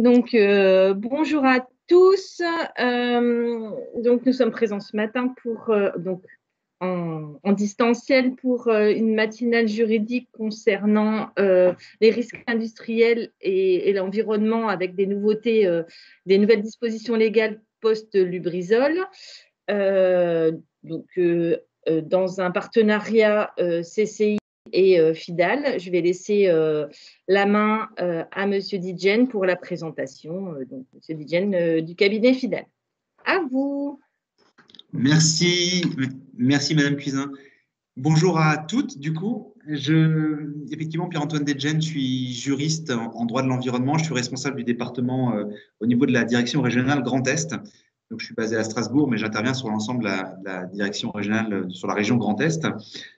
Bonjour à tous. Donc, nous sommes présents ce matin en distanciel pour une matinale juridique concernant les risques industriels et l'environnement avec des nouveautés, des nouvelles dispositions légales post-Lubrizol. Dans un partenariat CCI et FIDAL. Je vais laisser la main à Monsieur Didienne pour la présentation. Monsieur Didienne du cabinet FIDAL. À vous. Merci Madame Cuisin. Bonjour à toutes. Du coup, effectivement, Pierre-Antoine Didienne, je suis juriste en droit de l'environnement. Je suis responsable du département au niveau de la direction régionale Grand Est. Donc, je suis basé à Strasbourg, mais j'interviens sur l'ensemble de la direction régionale sur la région Grand Est.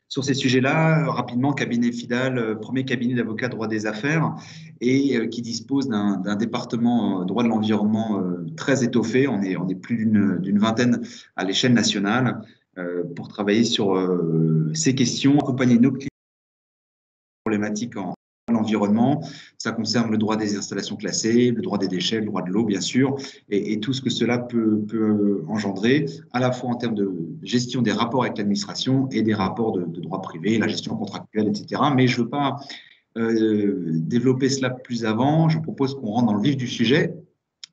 Sur ces sujets-là, rapidement, cabinet FIDAL, premier cabinet d'avocats droit des affaires et qui dispose d'un département droit de l'environnement très étoffé. On est plus d'une vingtaine à l'échelle nationale pour travailler sur ces questions, accompagner nos clients problématiques en l'environnement. Ça concerne le droit des installations classées, le droit des déchets, le droit de l'eau, bien sûr, et tout ce que cela peut engendrer, à la fois en termes de gestion des rapports avec l'administration et des rapports de droit privé, la gestion contractuelle, etc. Mais je ne veux pas développer cela plus avant. Je propose qu'on rentre dans le vif du sujet.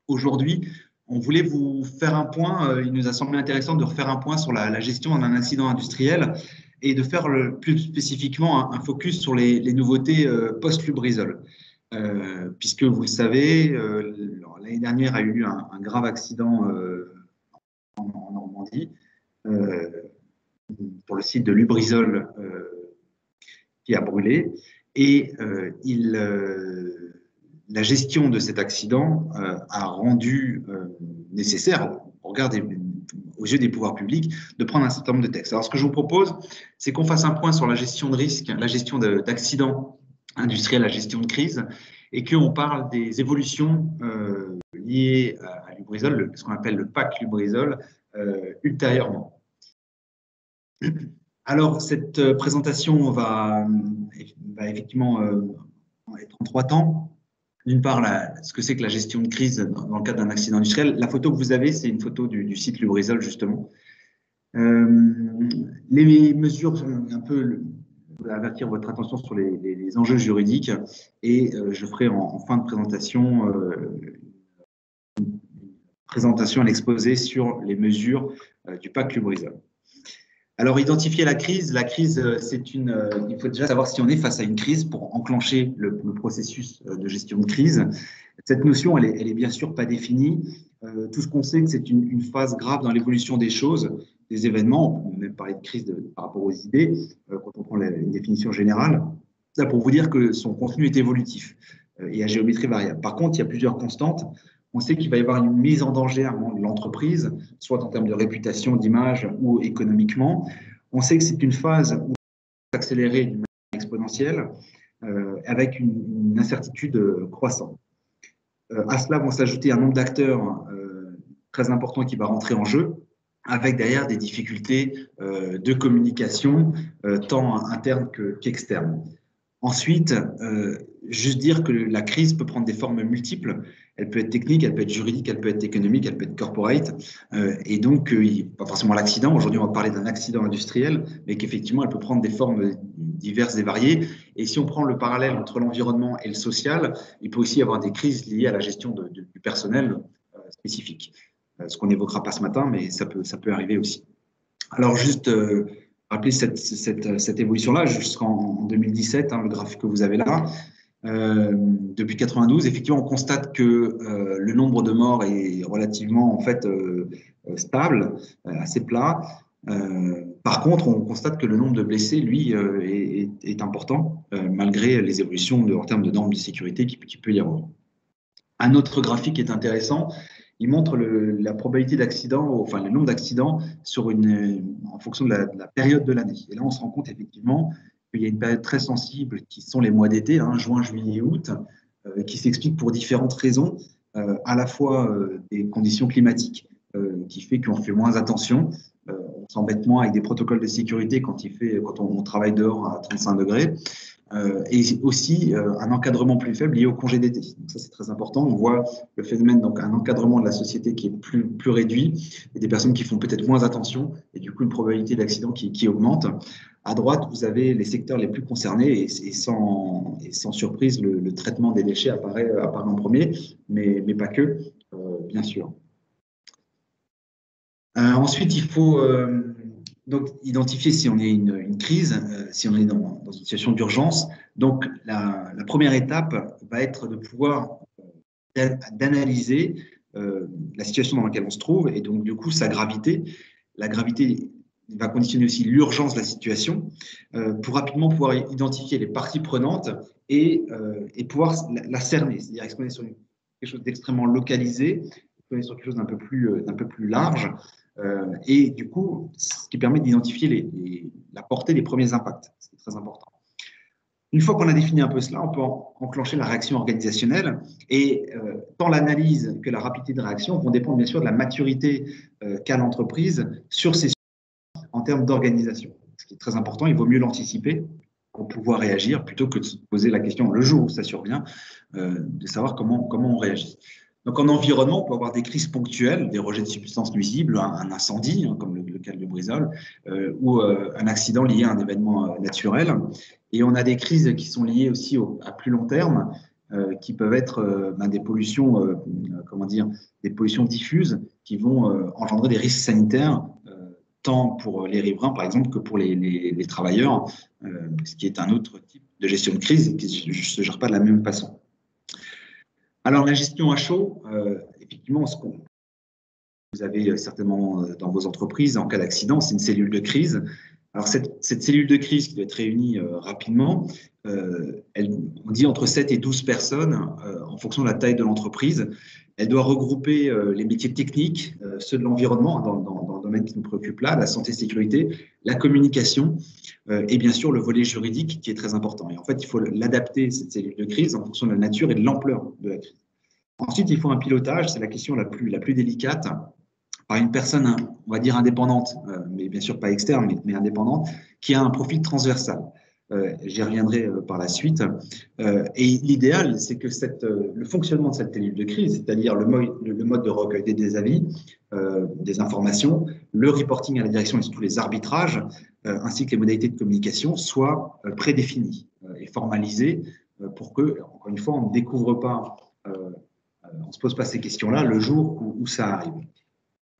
Aujourd'hui, on voulait vous faire un point. Il nous a semblé intéressant de refaire un point sur la gestion d'un incident industriel et de faire plus spécifiquement un focus sur les nouveautés post-Lubrizol. Puisque vous le savez, l'année dernière a eu lieu un grave accident en Normandie pour le site de Lubrizol qui a brûlé. Et la gestion de cet accident a rendu nécessaire, aux yeux des pouvoirs publics, de prendre un certain nombre de textes. Alors, ce que je vous propose, c'est qu'on fasse un point sur la gestion de risque, la gestion d'accidents industriels, la gestion de crise, et qu'on parle des évolutions liées à Lubrizol, ce qu'on appelle le PAC Lubrizol, ultérieurement. Alors, cette présentation va effectivement être en 3 temps. D'une part, ce que c'est que la gestion de crise dans le cadre d'un accident industriel. La photo que vous avez, c'est une photo du site Lubrizol, justement. Les mesures, un peu, avertir votre attention sur les enjeux juridiques et je ferai en fin de présentation à l'exposé sur les mesures du PAC Lubrizol. Alors, identifier la crise, il faut déjà savoir si on est face à une crise pour enclencher le processus de gestion de crise. Cette notion, elle est bien sûr pas définie. Tout ce qu'on sait, c'est que c'est une phase grave dans l'évolution des choses, des événements. On peut même parler de crise par rapport aux idées, quand on prend une définition générale. Ça pour vous dire que son contenu est évolutif et à géométrie variable. Par contre, il y a plusieurs constantes. On sait qu'il va y avoir une mise en danger à un moment de l'entreprise, soit en termes de réputation, d'image ou économiquement. On sait que c'est une phase où on va s'accélérer d'une manière exponentielle avec une incertitude croissante. À cela vont s'ajouter un nombre d'acteurs très important qui va rentrer en jeu, avec derrière des difficultés de communication, tant interne qu'externe. Ensuite, juste dire que la crise peut prendre des formes multiples. Elle peut être technique, elle peut être juridique, elle peut être économique, elle peut être corporate. Et donc, pas forcément l'accident. Aujourd'hui, on va parler d'un accident industriel, mais qu'effectivement, elle peut prendre des formes diverses et variées. Et si on prend le parallèle entre l'environnement et le social, il peut aussi y avoir des crises liées à la gestion du personnel spécifique. Ce qu'on n'évoquera pas ce matin, mais ça peut arriver aussi. Alors, juste rappeler cette évolution-là jusqu'en 2017, le graphique que vous avez là. Depuis 92, effectivement, on constate que le nombre de morts est relativement en fait stable, assez plat. Par contre, on constate que le nombre de blessés, lui, est important, malgré les évolutions en termes de normes de sécurité qu'il peut y avoir. Un autre graphique est intéressant. Il montre la probabilité d'accident, enfin le nombre d'accidents en fonction de la période de l'année. Et là, on se rend compte effectivement qu'il y a une période très sensible qui sont les mois d'été, juin, juillet, août, qui s'explique pour différentes raisons, à la fois des conditions climatiques qui fait qu'on fait moins attention, on s'embête moins avec des protocoles de sécurité quand on travaille dehors à 35 degrés. et aussi un encadrement plus faible lié au congé d'été. Donc ça, c'est très important. On voit le phénomène, donc un encadrement de la société qui est plus réduit et des personnes qui font peut-être moins attention et du coup une probabilité d'accident qui augmente. À droite, vous avez les secteurs les plus concernés et sans surprise, le traitement des déchets apparaît en premier, mais pas que, bien sûr. Ensuite, il faut donc identifier si on est une crise, si on est dans une situation d'urgence. Donc, la première étape va être de pouvoir d'analyser la situation dans laquelle on se trouve et donc, du coup, sa gravité. La gravité va conditionner aussi l'urgence de la situation pour rapidement pouvoir identifier les parties prenantes et pouvoir la cerner. C'est-à-dire, est-ce qu'on est sur quelque chose d'extrêmement localisé, est-ce qu'on est sur quelque chose d'un peu plus large et du coup, ce qui permet d'identifier la portée des premiers impacts, c'est très important. Une fois qu'on a défini un peu cela, on peut enclencher la réaction organisationnelle et tant l'analyse que la rapidité de réaction vont dépendre bien sûr de la maturité qu'a l'entreprise sur ces sujets en termes d'organisation. Ce qui est très important, il vaut mieux l'anticiper pour pouvoir réagir plutôt que de se poser la question le jour où ça survient, de savoir comment on réagit. Donc, en environnement, on peut avoir des crises ponctuelles, des rejets de substances nuisibles, un incendie, comme le cas de Lubrizol, ou un accident lié à un événement naturel. Et on a des crises qui sont liées aussi à plus long terme, qui peuvent être des pollutions, des pollutions diffuses qui vont engendrer des risques sanitaires, tant pour les riverains, par exemple, que pour les travailleurs, ce qui est un autre type de gestion de crise qui ne se gère pas de la même façon. Alors, la gestion à chaud, effectivement, vous avez certainement dans vos entreprises, en cas d'accident, c'est une cellule de crise. Alors, cette cellule de crise qui doit être réunie rapidement, on dit entre 7 et 12 personnes en fonction de la taille de l'entreprise. Elle doit regrouper les métiers techniques, ceux de l'environnement, dans le domaine qui nous préoccupe là, la santé, sécurité, la communication et bien sûr le volet juridique qui est très important. Et en fait, il faut l'adapter, cette cellule de crise, en fonction de la nature et de l'ampleur de la crise. Ensuite, il faut un pilotage, c'est la question la plus délicate, par une personne, on va dire indépendante, mais bien sûr pas externe, mais indépendante, qui a un profil transversal. J'y reviendrai par la suite. Et l'idéal, c'est que le fonctionnement de cette cellule de crise, c'est-à-dire le mode de recueil des avis, des informations, le reporting à la direction et surtout les arbitrages, ainsi que les modalités de communication, soient prédéfinis et formalisés pour que, encore une fois, on ne découvre pas, on ne se pose pas ces questions-là le jour où ça arrive.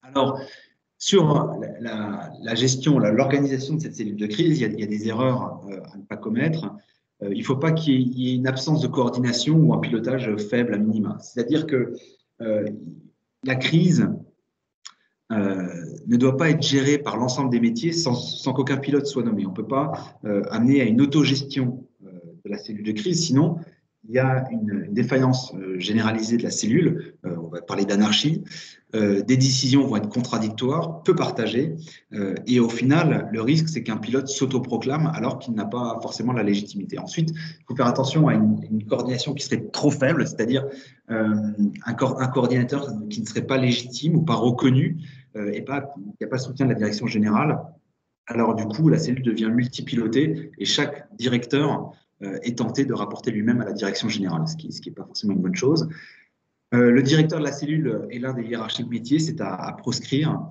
Alors, sur la gestion, l'organisation de cette cellule de crise, il y a des erreurs à ne pas commettre. Il ne faut pas qu'il y ait une absence de coordination ou un pilotage faible à minima. C'est-à-dire que la crise ne doit pas être gérée par l'ensemble des métiers sans qu'aucun pilote soit nommé. On ne peut pas amener à une autogestion de la cellule de crise, sinon il y a une défaillance généralisée de la cellule, on va parler d'anarchie, des décisions vont être contradictoires, peu partagées, et au final, le risque, c'est qu'un pilote s'autoproclame alors qu'il n'a pas forcément la légitimité. Ensuite, il faut faire attention à une coordination qui serait trop faible, c'est-à-dire un coordinateur qui ne serait pas légitime ou pas reconnu, et qui n'a pas le soutien de la direction générale. Alors du coup, la cellule devient multipilotée et chaque directeur est tenté de rapporter lui-même à la direction générale, ce qui n'est pas forcément une bonne chose. Le directeur de la cellule est l'un des hiérarchiques métiers, c'est à proscrire,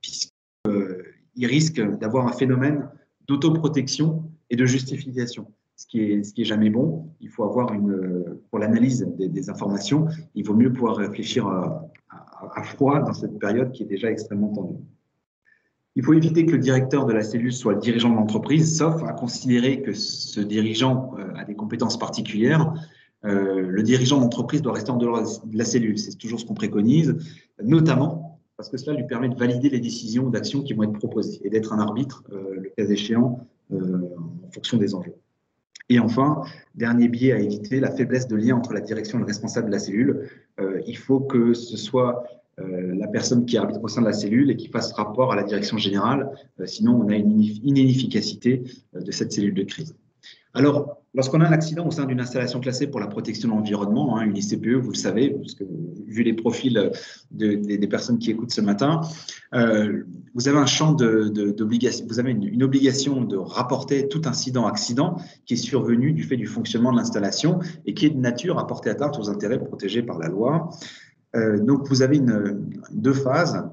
puisqu'il risque d'avoir un phénomène d'autoprotection et de justification, ce qui est jamais bon. Il faut avoir pour l'analyse des informations, il vaut mieux pouvoir réfléchir à froid dans cette période qui est déjà extrêmement tendue. Il faut éviter que le directeur de la cellule soit le dirigeant de l'entreprise, sauf à considérer que ce dirigeant a des compétences particulières. Le dirigeant d'entreprise doit rester en dehors de la cellule. C'est toujours ce qu'on préconise, notamment parce que cela lui permet de valider les décisions d'actions qui vont être proposées et d'être un arbitre, le cas échéant, en fonction des enjeux. Et enfin, dernier biais à éviter, la faiblesse de lien entre la direction et le responsable de la cellule. Il faut que ce soit la personne qui arbitre au sein de la cellule et qui fasse rapport à la direction générale. Sinon, on a une inefficacité de cette cellule de crise. Alors, lorsqu'on a un accident au sein d'une installation classée pour la protection de l'environnement, hein, une ICPE, vous le savez, parce que vu les profils des personnes qui écoutent ce matin, vous avez un champ d'obligation, vous avez une obligation de rapporter tout incident-accident qui est survenu du fait du fonctionnement de l'installation et qui est de nature à porter atteinte aux intérêts protégés par la loi. Donc, vous avez deux phases.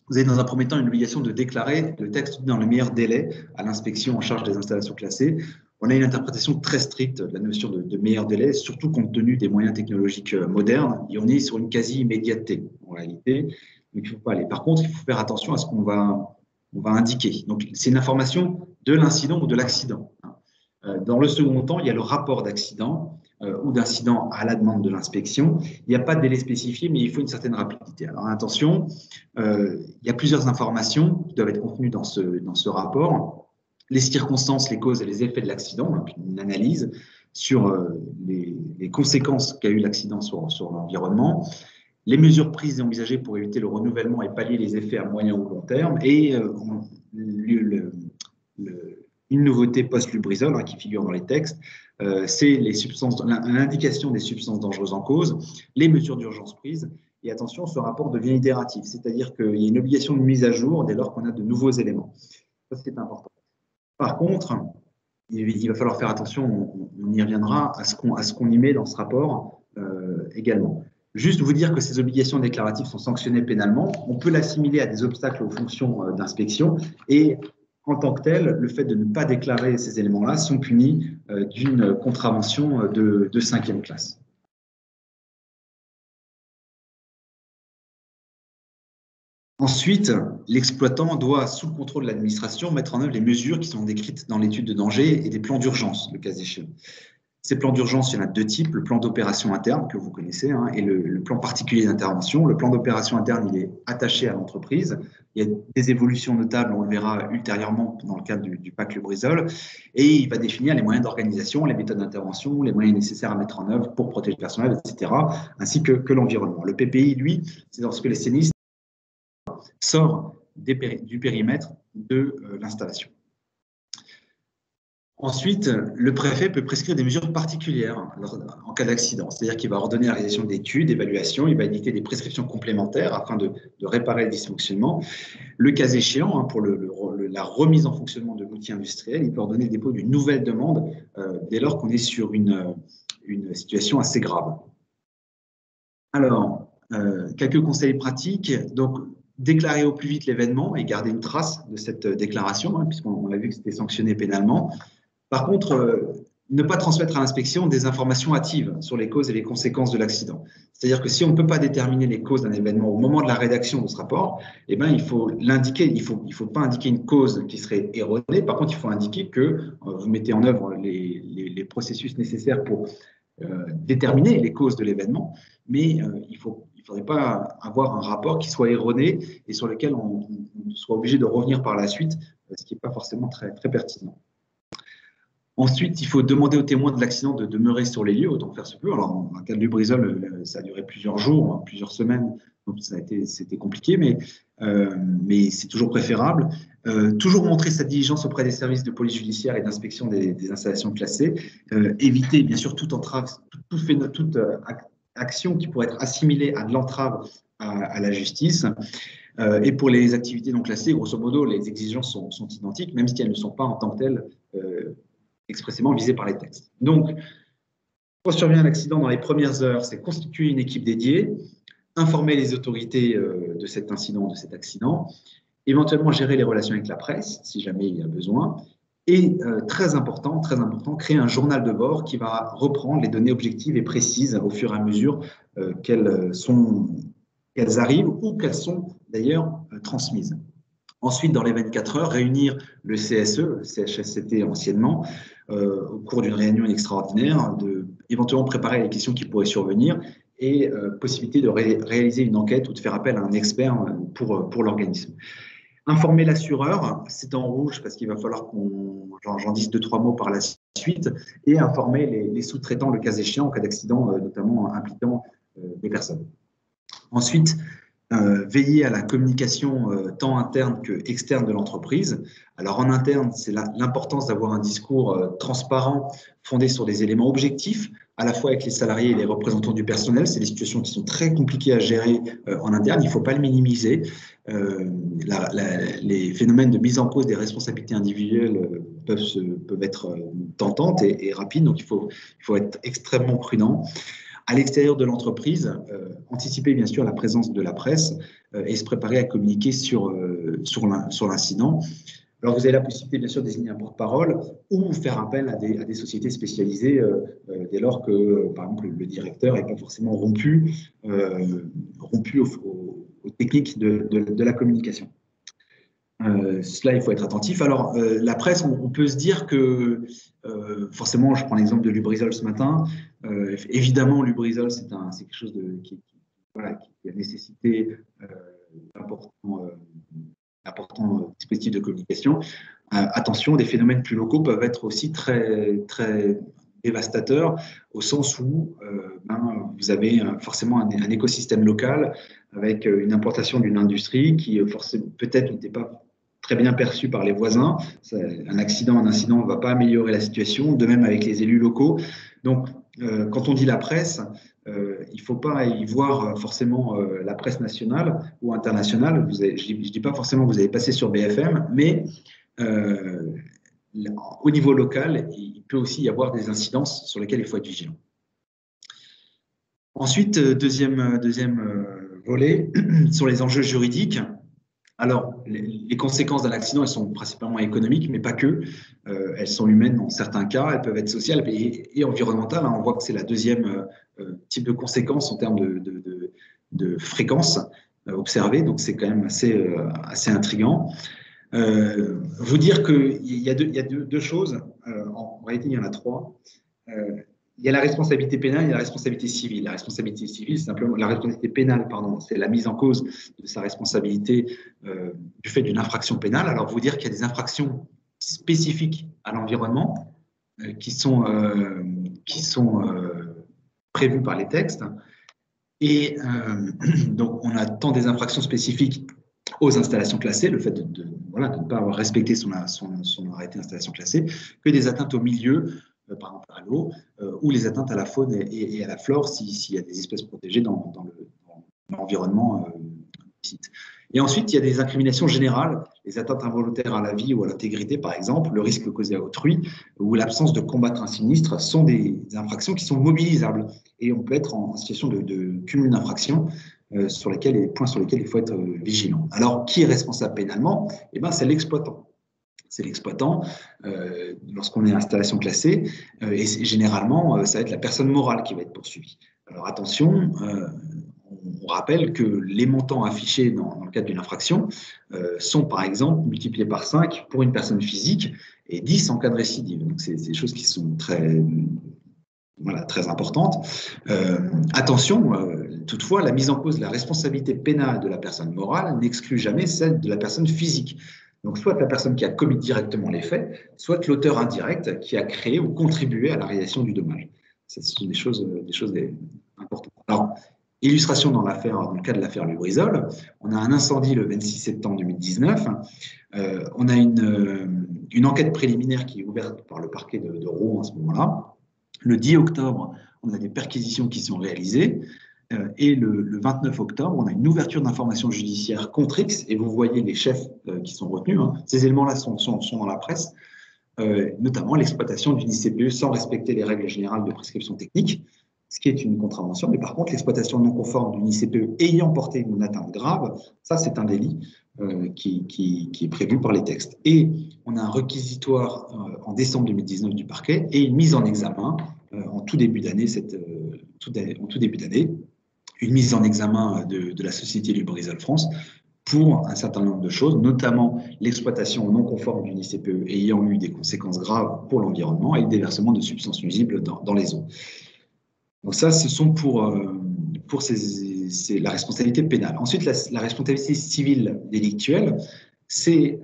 Vous avez dans un premier temps une obligation de déclarer le texte dans le meilleur délai à l'inspection en charge des installations classées. On a une interprétation très stricte de la notion de meilleur délai, surtout compte tenu des moyens technologiques modernes, et on est sur une quasi-immédiateté en réalité. Donc, il faut pas aller. Par contre, il faut faire attention à ce qu'on va indiquer. Donc, c'est une information de l'incident ou de l'accident. Dans le second temps, il y a le rapport d'accident ou d'incident à la demande de l'inspection. Il n'y a pas de délai spécifié, mais il faut une certaine rapidité. Alors attention, il y a plusieurs informations qui doivent être contenues dans ce rapport. Les circonstances, les causes et les effets de l'accident, donc une analyse sur les conséquences qu'a eu l'accident sur l'environnement, les mesures prises et envisagées pour éviter le renouvellement et pallier les effets à moyen ou long terme, et une nouveauté post-Lubrizol qui figure dans les textes, c'est l'indication des substances dangereuses en cause, les mesures d'urgence prises. Et attention, ce rapport devient itératif, c'est-à-dire qu'il y a une obligation de mise à jour dès lors qu'on a de nouveaux éléments. Ça, c'est important. Par contre, il va falloir faire attention, on y reviendra, à ce qu'on y met dans ce rapport également. Juste vous dire que ces obligations déclaratives sont sanctionnées pénalement. On peut l'assimiler à des obstacles aux fonctions d'inspection et en tant que tel, le fait de ne pas déclarer ces éléments-là sont punis d'une contravention de 5e classe. Ensuite, l'exploitant doit, sous le contrôle de l'administration, mettre en œuvre les mesures qui sont décrites dans l'étude de danger et des plans d'urgence, le cas échéant. Ces plans d'urgence, il y en a deux types, le plan d'opération interne que vous connaissez et le plan particulier d'intervention. Le plan d'opération interne, il est attaché à l'entreprise. Il y a des évolutions notables, on le verra ultérieurement dans le cadre du PAC Lubrizol, et il va définir les moyens d'organisation, les méthodes d'intervention, les moyens nécessaires à mettre en œuvre pour protéger le personnel, etc., ainsi que l'environnement. Le PPI, lui, c'est lorsque les sinistres sortent du périmètre de l'installation. Ensuite, le préfet peut prescrire des mesures particulières en cas d'accident, c'est-à-dire qu'il va ordonner la réalisation d'études, d'évaluations, il va éditer des prescriptions complémentaires afin de réparer le dysfonctionnement. Le cas échéant, pour la remise en fonctionnement de l'outil industriel, il peut ordonner le dépôt d'une nouvelle demande dès lors qu'on est sur une situation assez grave. Alors, quelques conseils pratiques. Donc, déclarer au plus vite l'événement et garder une trace de cette déclaration, puisqu'on a vu que c'était sanctionné pénalement. Par contre, ne pas transmettre à l'inspection des informations hâtives sur les causes et les conséquences de l'accident. C'est-à-dire que si on ne peut pas déterminer les causes d'un événement au moment de la rédaction de ce rapport, eh ben, il faut l'indiquer. Il faut pas indiquer une cause qui serait erronée. Par contre, il faut indiquer que vous mettez en œuvre les processus nécessaires pour déterminer les causes de l'événement, mais il ne faudrait pas avoir un rapport qui soit erroné et sur lequel on soit obligé de revenir par la suite, ce qui n'est pas forcément très, très pertinent. Ensuite, il faut demander aux témoins de l'accident de demeurer sur les lieux, autant que faire se peut. Alors, dans le cas de Lubrizol, ça a duré plusieurs jours, plusieurs semaines, donc c'était compliqué, mais c'est toujours préférable. Toujours montrer sa diligence auprès des services de police judiciaire et d'inspection des installations classées. Éviter, bien sûr, toute entrave, toute action qui pourrait être assimilée à de l'entrave à la justice. Et pour les activités non classées, grosso modo, les exigences sont identiques, même si elles ne sont pas en tant que telles expressément visées par les textes. Donc, quand survient un accident dans les premières heures, c'est constituer une équipe dédiée, informer les autorités de cet incident, de cet accident, éventuellement gérer les relations avec la presse, si jamais il y a besoin, et très important, créer un journal de bord qui va reprendre les données objectives et précises au fur et à mesure qu'elles arrivent ou qu'elles sont d'ailleurs transmises. Ensuite, dans les 24 heures, réunir le CSE, le CHSCT anciennement, au cours d'une réunion extraordinaire, éventuellement préparer les questions qui pourraient survenir et possibilité de réaliser une enquête ou de faire appel à un expert pour l'organisme. Informer l'assureur, c'est en rouge parce qu'il va falloir j'en dise 2-3 mots par la suite, et informer les sous-traitants le cas échéant en cas d'accident, notamment impliquant des personnes. Ensuite, veiller à la communication tant interne que externe de l'entreprise. Alors en interne, c'est l'importance d'avoir un discours transparent, fondé sur des éléments objectifs, à la fois avec les salariés et les représentants du personnel. C'est des situations qui sont très compliquées à gérer en interne, il ne faut pas le minimiser. Les phénomènes de mise en cause des responsabilités individuelles peuvent être tentantes et rapides, donc il faut être extrêmement prudent. À l'extérieur de l'entreprise, anticiper bien sûr la présence de la presse et se préparer à communiquer sur l'incident. Alors, vous avez la possibilité, bien sûr, de désigner un porte-parole ou faire appel à des sociétés spécialisées dès lors que, par exemple, le directeur n'est pas forcément rompu aux techniques de la communication. Cela, il faut être attentif. Alors, la presse, on peut se dire que, forcément, je prends l'exemple de Lubrizol ce matin. Évidemment, Lubrizol, c'est quelque chose qui a nécessité important dispositif de communication. Attention, des phénomènes plus locaux peuvent être aussi très, très dévastateurs, au sens où vous avez forcément un écosystème local avec une implantation d'une industrie qui peut-être n'était pas très bien perçu par les voisins. Un incident ne va pas améliorer la situation, de même avec les élus locaux. Donc, quand on dit la presse, il ne faut pas y voir forcément la presse nationale ou internationale. Je ne dis pas forcément que vous allez passer sur BFM, mais au niveau local, il peut aussi y avoir des incidences sur lesquelles il faut être vigilant. Ensuite, deuxième volet, sur les enjeux juridiques. Alors, les conséquences d'un accident, elles sont principalement économiques, mais pas que. Elles sont humaines dans certains cas, elles peuvent être sociales et environnementales. On voit que c'est la deuxième type de conséquence en termes de fréquence observée, donc c'est quand même assez intriguant. Vous dire qu'il y a deux choses, en réalité il y en a trois. Il y a la responsabilité pénale et la responsabilité civile. La responsabilité civile, c'est simplement la responsabilité pénale, pardon, c'est la mise en cause de sa responsabilité du fait d'une infraction pénale. Alors, vous dire qu'il y a des infractions spécifiques à l'environnement qui sont prévues par les textes. Et donc, on a tant des infractions spécifiques aux installations classées, le fait de ne pas avoir respecté son arrêté d'installation classée, que des atteintes au milieu, par exemple à l'eau, ou les atteintes à la faune et à la flore s'il y a des espèces protégées dans l'environnement du site. Et ensuite, il y a des incriminations générales, les atteintes involontaires à la vie ou à l'intégrité, par exemple, le risque causé à autrui, ou l'absence de combattre un sinistre sont des infractions qui sont mobilisables. Et on peut être en situation de cumul d'infractions sur les points sur lesquels il faut être vigilant. Alors, qui est responsable pénalement? Eh bien, c'est l'exploitant. C'est l'exploitant lorsqu'on est en installation classée, et généralement, ça va être la personne morale qui va être poursuivie. Alors attention, on rappelle que les montants affichés dans le cadre d'une infraction sont par exemple multipliés par 5 pour une personne physique et 10 en cas de récidive. Donc c'est des choses qui sont très importantes. Attention, toutefois, la mise en cause de la responsabilité pénale de la personne morale n'exclut jamais celle de la personne physique. Donc, soit la personne qui a commis directement les faits, soit l'auteur indirect qui a créé ou contribué à la réalisation du dommage. Ce sont des choses importantes. Alors, illustration dans le cas de l'affaire Lubrizol, on a un incendie le 26 septembre 2019. On a une enquête préliminaire qui est ouverte par le parquet de Rouen à ce moment-là. Le 10 octobre, on a des perquisitions qui sont réalisées. Et le 29 octobre, on a une ouverture d'information judiciaire contre X, et vous voyez les chefs qui sont retenus. Ces éléments-là sont dans la presse, notamment l'exploitation d'une ICPE sans respecter les règles générales de prescription technique, ce qui est une contravention. Mais par contre, l'exploitation non conforme d'une ICPE ayant porté une atteinte grave, ça c'est un délit qui est prévu par les textes. Et on a un réquisitoire en décembre 2019 du parquet et une mise en examen en tout début d'année, une mise en examen de la société Lubrizol France pour un certain nombre de choses, notamment l'exploitation non conforme d'une ICPE ayant eu des conséquences graves pour l'environnement et le déversement de substances nuisibles dans les eaux. Donc ça, ce sont pour la responsabilité pénale. Ensuite, la responsabilité civile délictuelle, c'est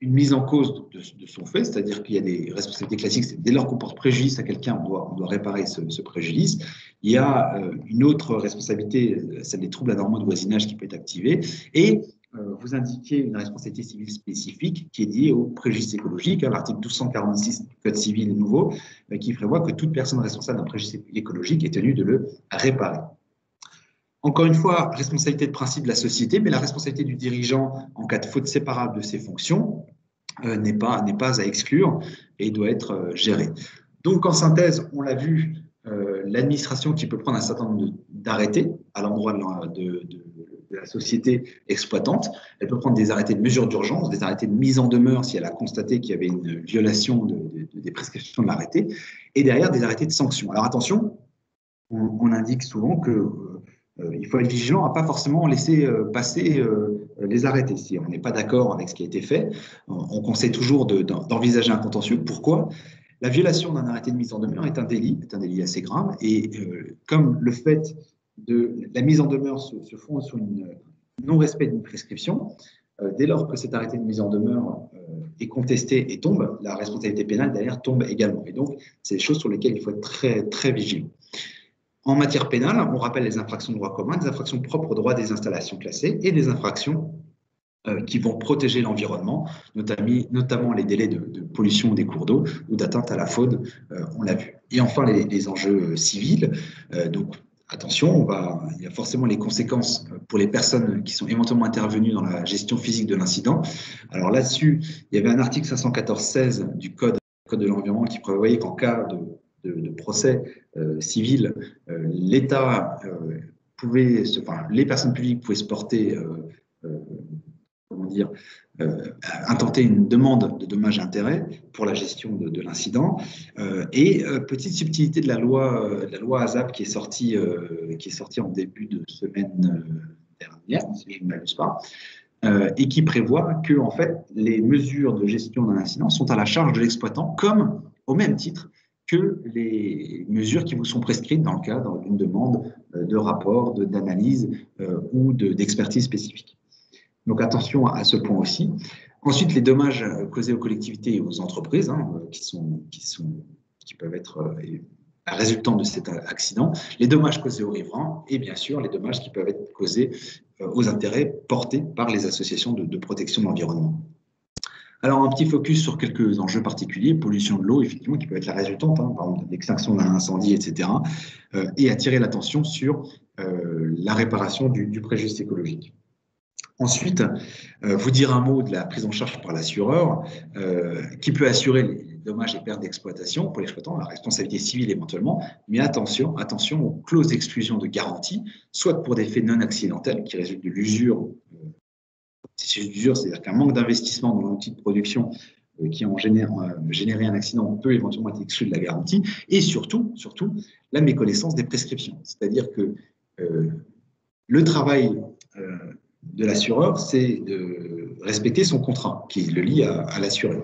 une mise en cause de son fait, c'est-à-dire qu'il y a des responsabilités classiques, c'est dès lors qu'on porte préjudice à quelqu'un, on doit réparer ce préjudice. Il y a une autre responsabilité, celle des troubles anormaux de voisinage qui peut être activée, et vous indiquez une responsabilité civile spécifique qui est liée au préjudice écologique, l'article 1246 du Code civil nouveau, qui prévoit que toute personne responsable d'un préjudice écologique est tenue de le réparer. Encore une fois, responsabilité de principe de la société, mais la responsabilité du dirigeant en cas de faute séparable de ses fonctions n'est pas à exclure et doit être gérée. Donc, en synthèse, on l'a vu, l'administration qui peut prendre un certain nombre d'arrêtés à l'endroit de la société exploitante. Elle peut prendre des arrêtés de mesure d'urgence, des arrêtés de mise en demeure si elle a constaté qu'il y avait une violation des prescriptions de l'arrêté, et derrière des arrêtés de sanction. Alors attention, on indique souvent que il faut être vigilant à ne pas forcément laisser passer les arrêtés. Si on n'est pas d'accord avec ce qui a été fait, on conseille toujours d'envisager un contentieux. Pourquoi ? La violation d'un arrêté de mise en demeure est un délit assez grave, et comme le fait de la mise en demeure se fonde sur un non-respect d'une prescription, dès lors que cet arrêté de mise en demeure est contesté et tombe, la responsabilité pénale derrière tombe également. Et donc, c'est des choses sur lesquelles il faut être très, très vigilant. En matière pénale, on rappelle les infractions de droit commun, des infractions propres au droit des installations classées et des infractions qui vont protéger l'environnement, notamment les délais de pollution des cours d'eau ou d'atteinte à la faune, on l'a vu. Et enfin, les enjeux civils. Donc, attention, il y a forcément les conséquences pour les personnes qui sont éventuellement intervenues dans la gestion physique de l'incident. Alors là-dessus, il y avait un article 514-16 du Code de l'environnement qui prévoyait qu'en cas de procès civil, l'État les personnes publiques pouvaient se porter, intenter une demande de dommages et intérêts pour la gestion de l'incident. Petite subtilité de la loi ASAP qui est sortie en début de semaine dernière, si je ne m'abuse pas, et qui prévoit que en fait, les mesures de gestion d'un incident sont à la charge de l'exploitant, comme au même titre que les mesures qui vous sont prescrites dans le cadre d'une demande de rapport, d'analyse ou d'expertise spécifique. Donc attention à ce point aussi. Ensuite, les dommages causés aux collectivités et aux entreprises, qui peuvent être résultant de cet accident, les dommages causés aux riverains et bien sûr les dommages qui peuvent être causés aux intérêts portés par les associations de protection de l'environnement. Alors, un petit focus sur quelques enjeux particuliers, pollution de l'eau, effectivement, qui peut être la résultante, par exemple, l'extinction d'un incendie, etc., et attirer l'attention sur la réparation du préjudice écologique. Ensuite, vous dire un mot de la prise en charge par l'assureur, qui peut assurer les dommages et pertes d'exploitation pour l'exploitant, la responsabilité civile éventuellement, mais attention aux clauses d'exclusion de garantie, soit pour des faits non accidentels qui résultent de l'usure, c'est-à-dire qu'un manque d'investissement dans l'outil de production qui en généré un accident peut éventuellement être exclu de la garantie, et surtout la méconnaissance des prescriptions. C'est-à-dire que le travail de l'assureur, c'est de respecter son contrat qui le lie à l'assuré.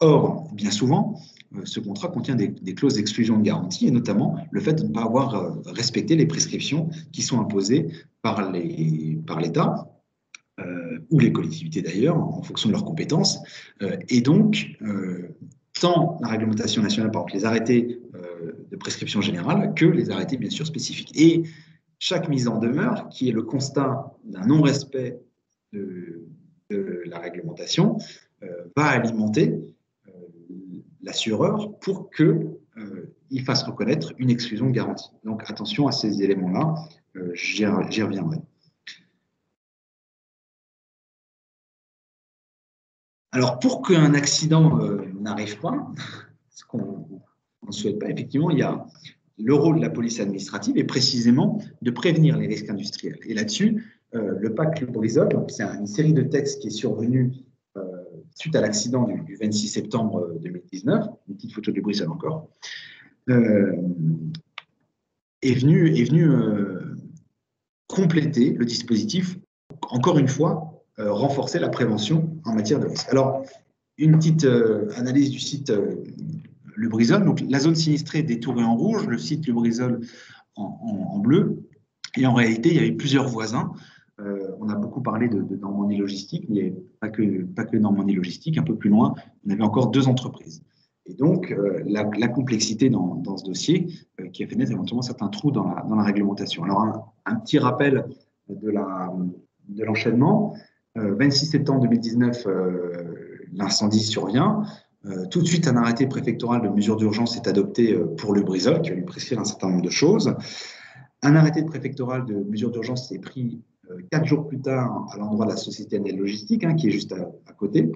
Or, bien souvent, ce contrat contient des clauses d'exclusion de garantie, et notamment le fait de ne pas avoir respecté les prescriptions qui sont imposées par l'État, ou les collectivités d'ailleurs, en fonction de leurs compétences. Et donc, tant la réglementation nationale, par exemple les arrêtés de prescription générale, que les arrêtés bien sûr spécifiques. Et chaque mise en demeure, qui est le constat d'un non-respect de la réglementation, va alimenter l'assureur pour qu'il fasse reconnaître une exclusion de garantie. Donc attention à ces éléments-là, j'y reviendrai. Alors, pour qu'un accident n'arrive pas, ce qu'on ne souhaite pas, effectivement, il y a le rôle de la police administrative est précisément de prévenir les risques industriels. Et là-dessus, le pacte Lubrizol, c'est une série de textes qui est survenue suite à l'accident du 26 septembre 2019, une petite photo de Lubrizol encore, est venu compléter le dispositif, encore une fois, renforcer la prévention en matière de risque. Alors, une petite analyse du site Lubrizol. Donc, la zone sinistrée est détourée en rouge, le site Lubrizol en bleu. Et en réalité, il y avait plusieurs voisins on a beaucoup parlé de Normandie Logistique, mais pas que Normandie Logistique. Un peu plus loin, on avait encore 2 entreprises. Et donc, la complexité dans ce dossier qui a fait naître éventuellement certains trous dans la réglementation. Alors, un petit rappel de l'enchaînement. 26 septembre 2019, l'incendie survient. Tout de suite, un arrêté préfectoral de mesure d'urgence est adopté pour Lubrizol, qui va lui prescrire un certain nombre de choses. Un arrêté préfectoral de mesure d'urgence est pris 4 jours plus tard à l'endroit de la société NL Logistique, qui est juste à côté,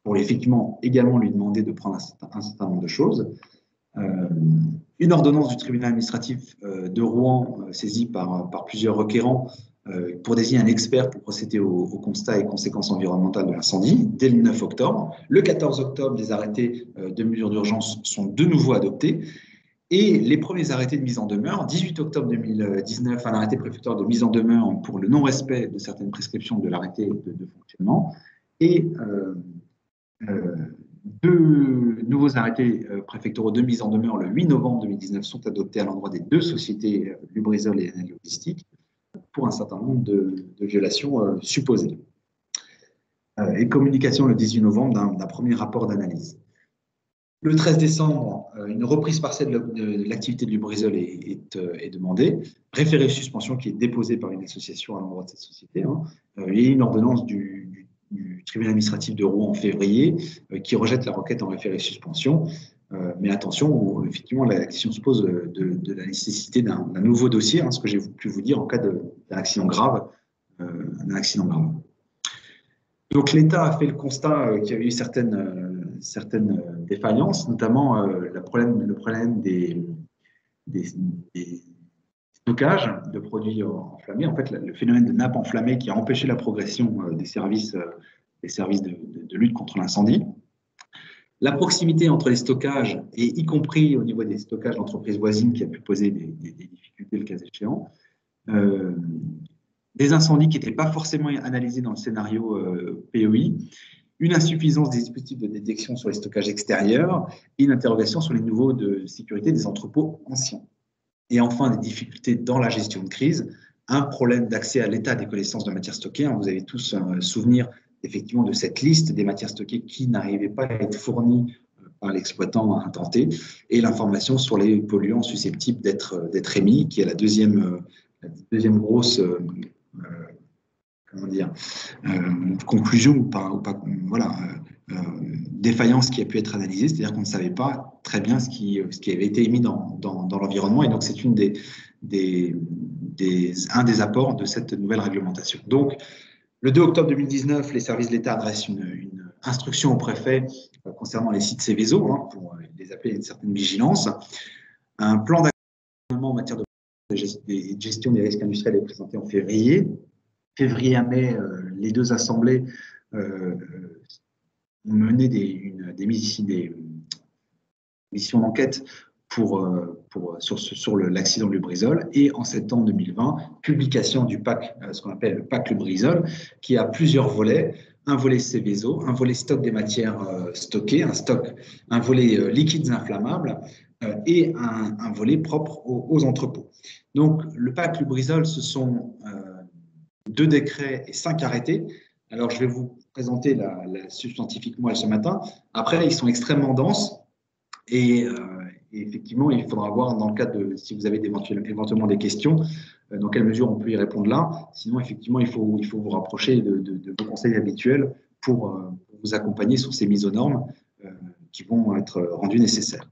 pour effectivement également lui demander de prendre un certain nombre de choses. Une ordonnance du tribunal administratif de Rouen, saisie par plusieurs requérants, pour désigner un expert pour procéder au constat et conséquences environnementales de l'incendie dès le 9 octobre. Le 14 octobre, les arrêtés de mesure d'urgence sont de nouveau adoptés. Et les premiers arrêtés de mise en demeure, 18 octobre 2019, un arrêté préfectoral de mise en demeure pour le non-respect de certaines prescriptions de l'arrêté de fonctionnement. Et 2 nouveaux arrêtés préfectoraux de mise en demeure le 8 novembre 2019 sont adoptés à l'endroit des 2 sociétés, Lubrizol et NL Logistique, pour un certain nombre de violations supposées. Et communication le 18 novembre d'un premier rapport d'analyse. Le 13 décembre, une reprise partielle de l'activité de Lubrizol est demandée. Référé suspension qui est déposé par une association à l'endroit de cette société. Il y a une ordonnance du tribunal administratif de Rouen en février qui rejette la requête en référé suspension. Mais attention, effectivement, la question se pose de la nécessité d'un nouveau dossier, ce que j'ai pu vous dire en cas d'un accident grave. Donc l'État a fait le constat qu'il y avait eu certaines défaillances, notamment le problème des stockages de produits enflammés. En fait, le phénomène de nappe enflammée qui a empêché la progression des services de lutte contre l'incendie. La proximité entre les stockages, et y compris au niveau des stockages d'entreprises voisines qui a pu poser des difficultés le cas échéant. Des incendies qui n'étaient pas forcément analysés dans le scénario POI, une insuffisance des dispositifs de détection sur les stockages extérieurs et une interrogation sur les niveaux de sécurité des entrepôts anciens. Et enfin, des difficultés dans la gestion de crise, un problème d'accès à l'état des connaissances de matières stockées. Vous avez tous un souvenir effectivement de cette liste des matières stockées qui n'arrivaient pas à être fournies par l'exploitant intenté, et l'information sur les polluants susceptibles d'être émis, qui est la deuxième grosse conclusion défaillance qui a pu être analysée, c'est-à-dire qu'on ne savait pas très bien ce qui avait été émis dans l'environnement, et donc c'est un des apports de cette nouvelle réglementation. Donc, le 2 octobre 2019, les services de l'État adressent une instruction au préfet concernant les sites Seveso, pour les appeler à une certaine vigilance. Un plan d'accompagnement en matière de gestion des risques industriels est présenté en février. Février à mai, les 2 assemblées ont mené des missions d'enquête sur l'accident de Lubrizol, et en septembre 2020, publication du PAC, ce qu'on appelle le PAC Lubrizol, qui a plusieurs volets. Un volet Seveso, un volet stock des matières stockées, un volet liquides inflammables et un volet propre aux entrepôts. Donc, le PAC Lubrizol, ce sont 2 décrets et 5 arrêtés. Alors, je vais vous présenter la substantifique moelle ce matin. Après, ils sont extrêmement denses et effectivement, il faudra voir dans le cas si vous avez éventuellement des questions, dans quelle mesure on peut y répondre là. Sinon, effectivement, il faut vous rapprocher de vos conseils habituels pour vous accompagner sur ces mises aux normes qui vont être rendues nécessaires.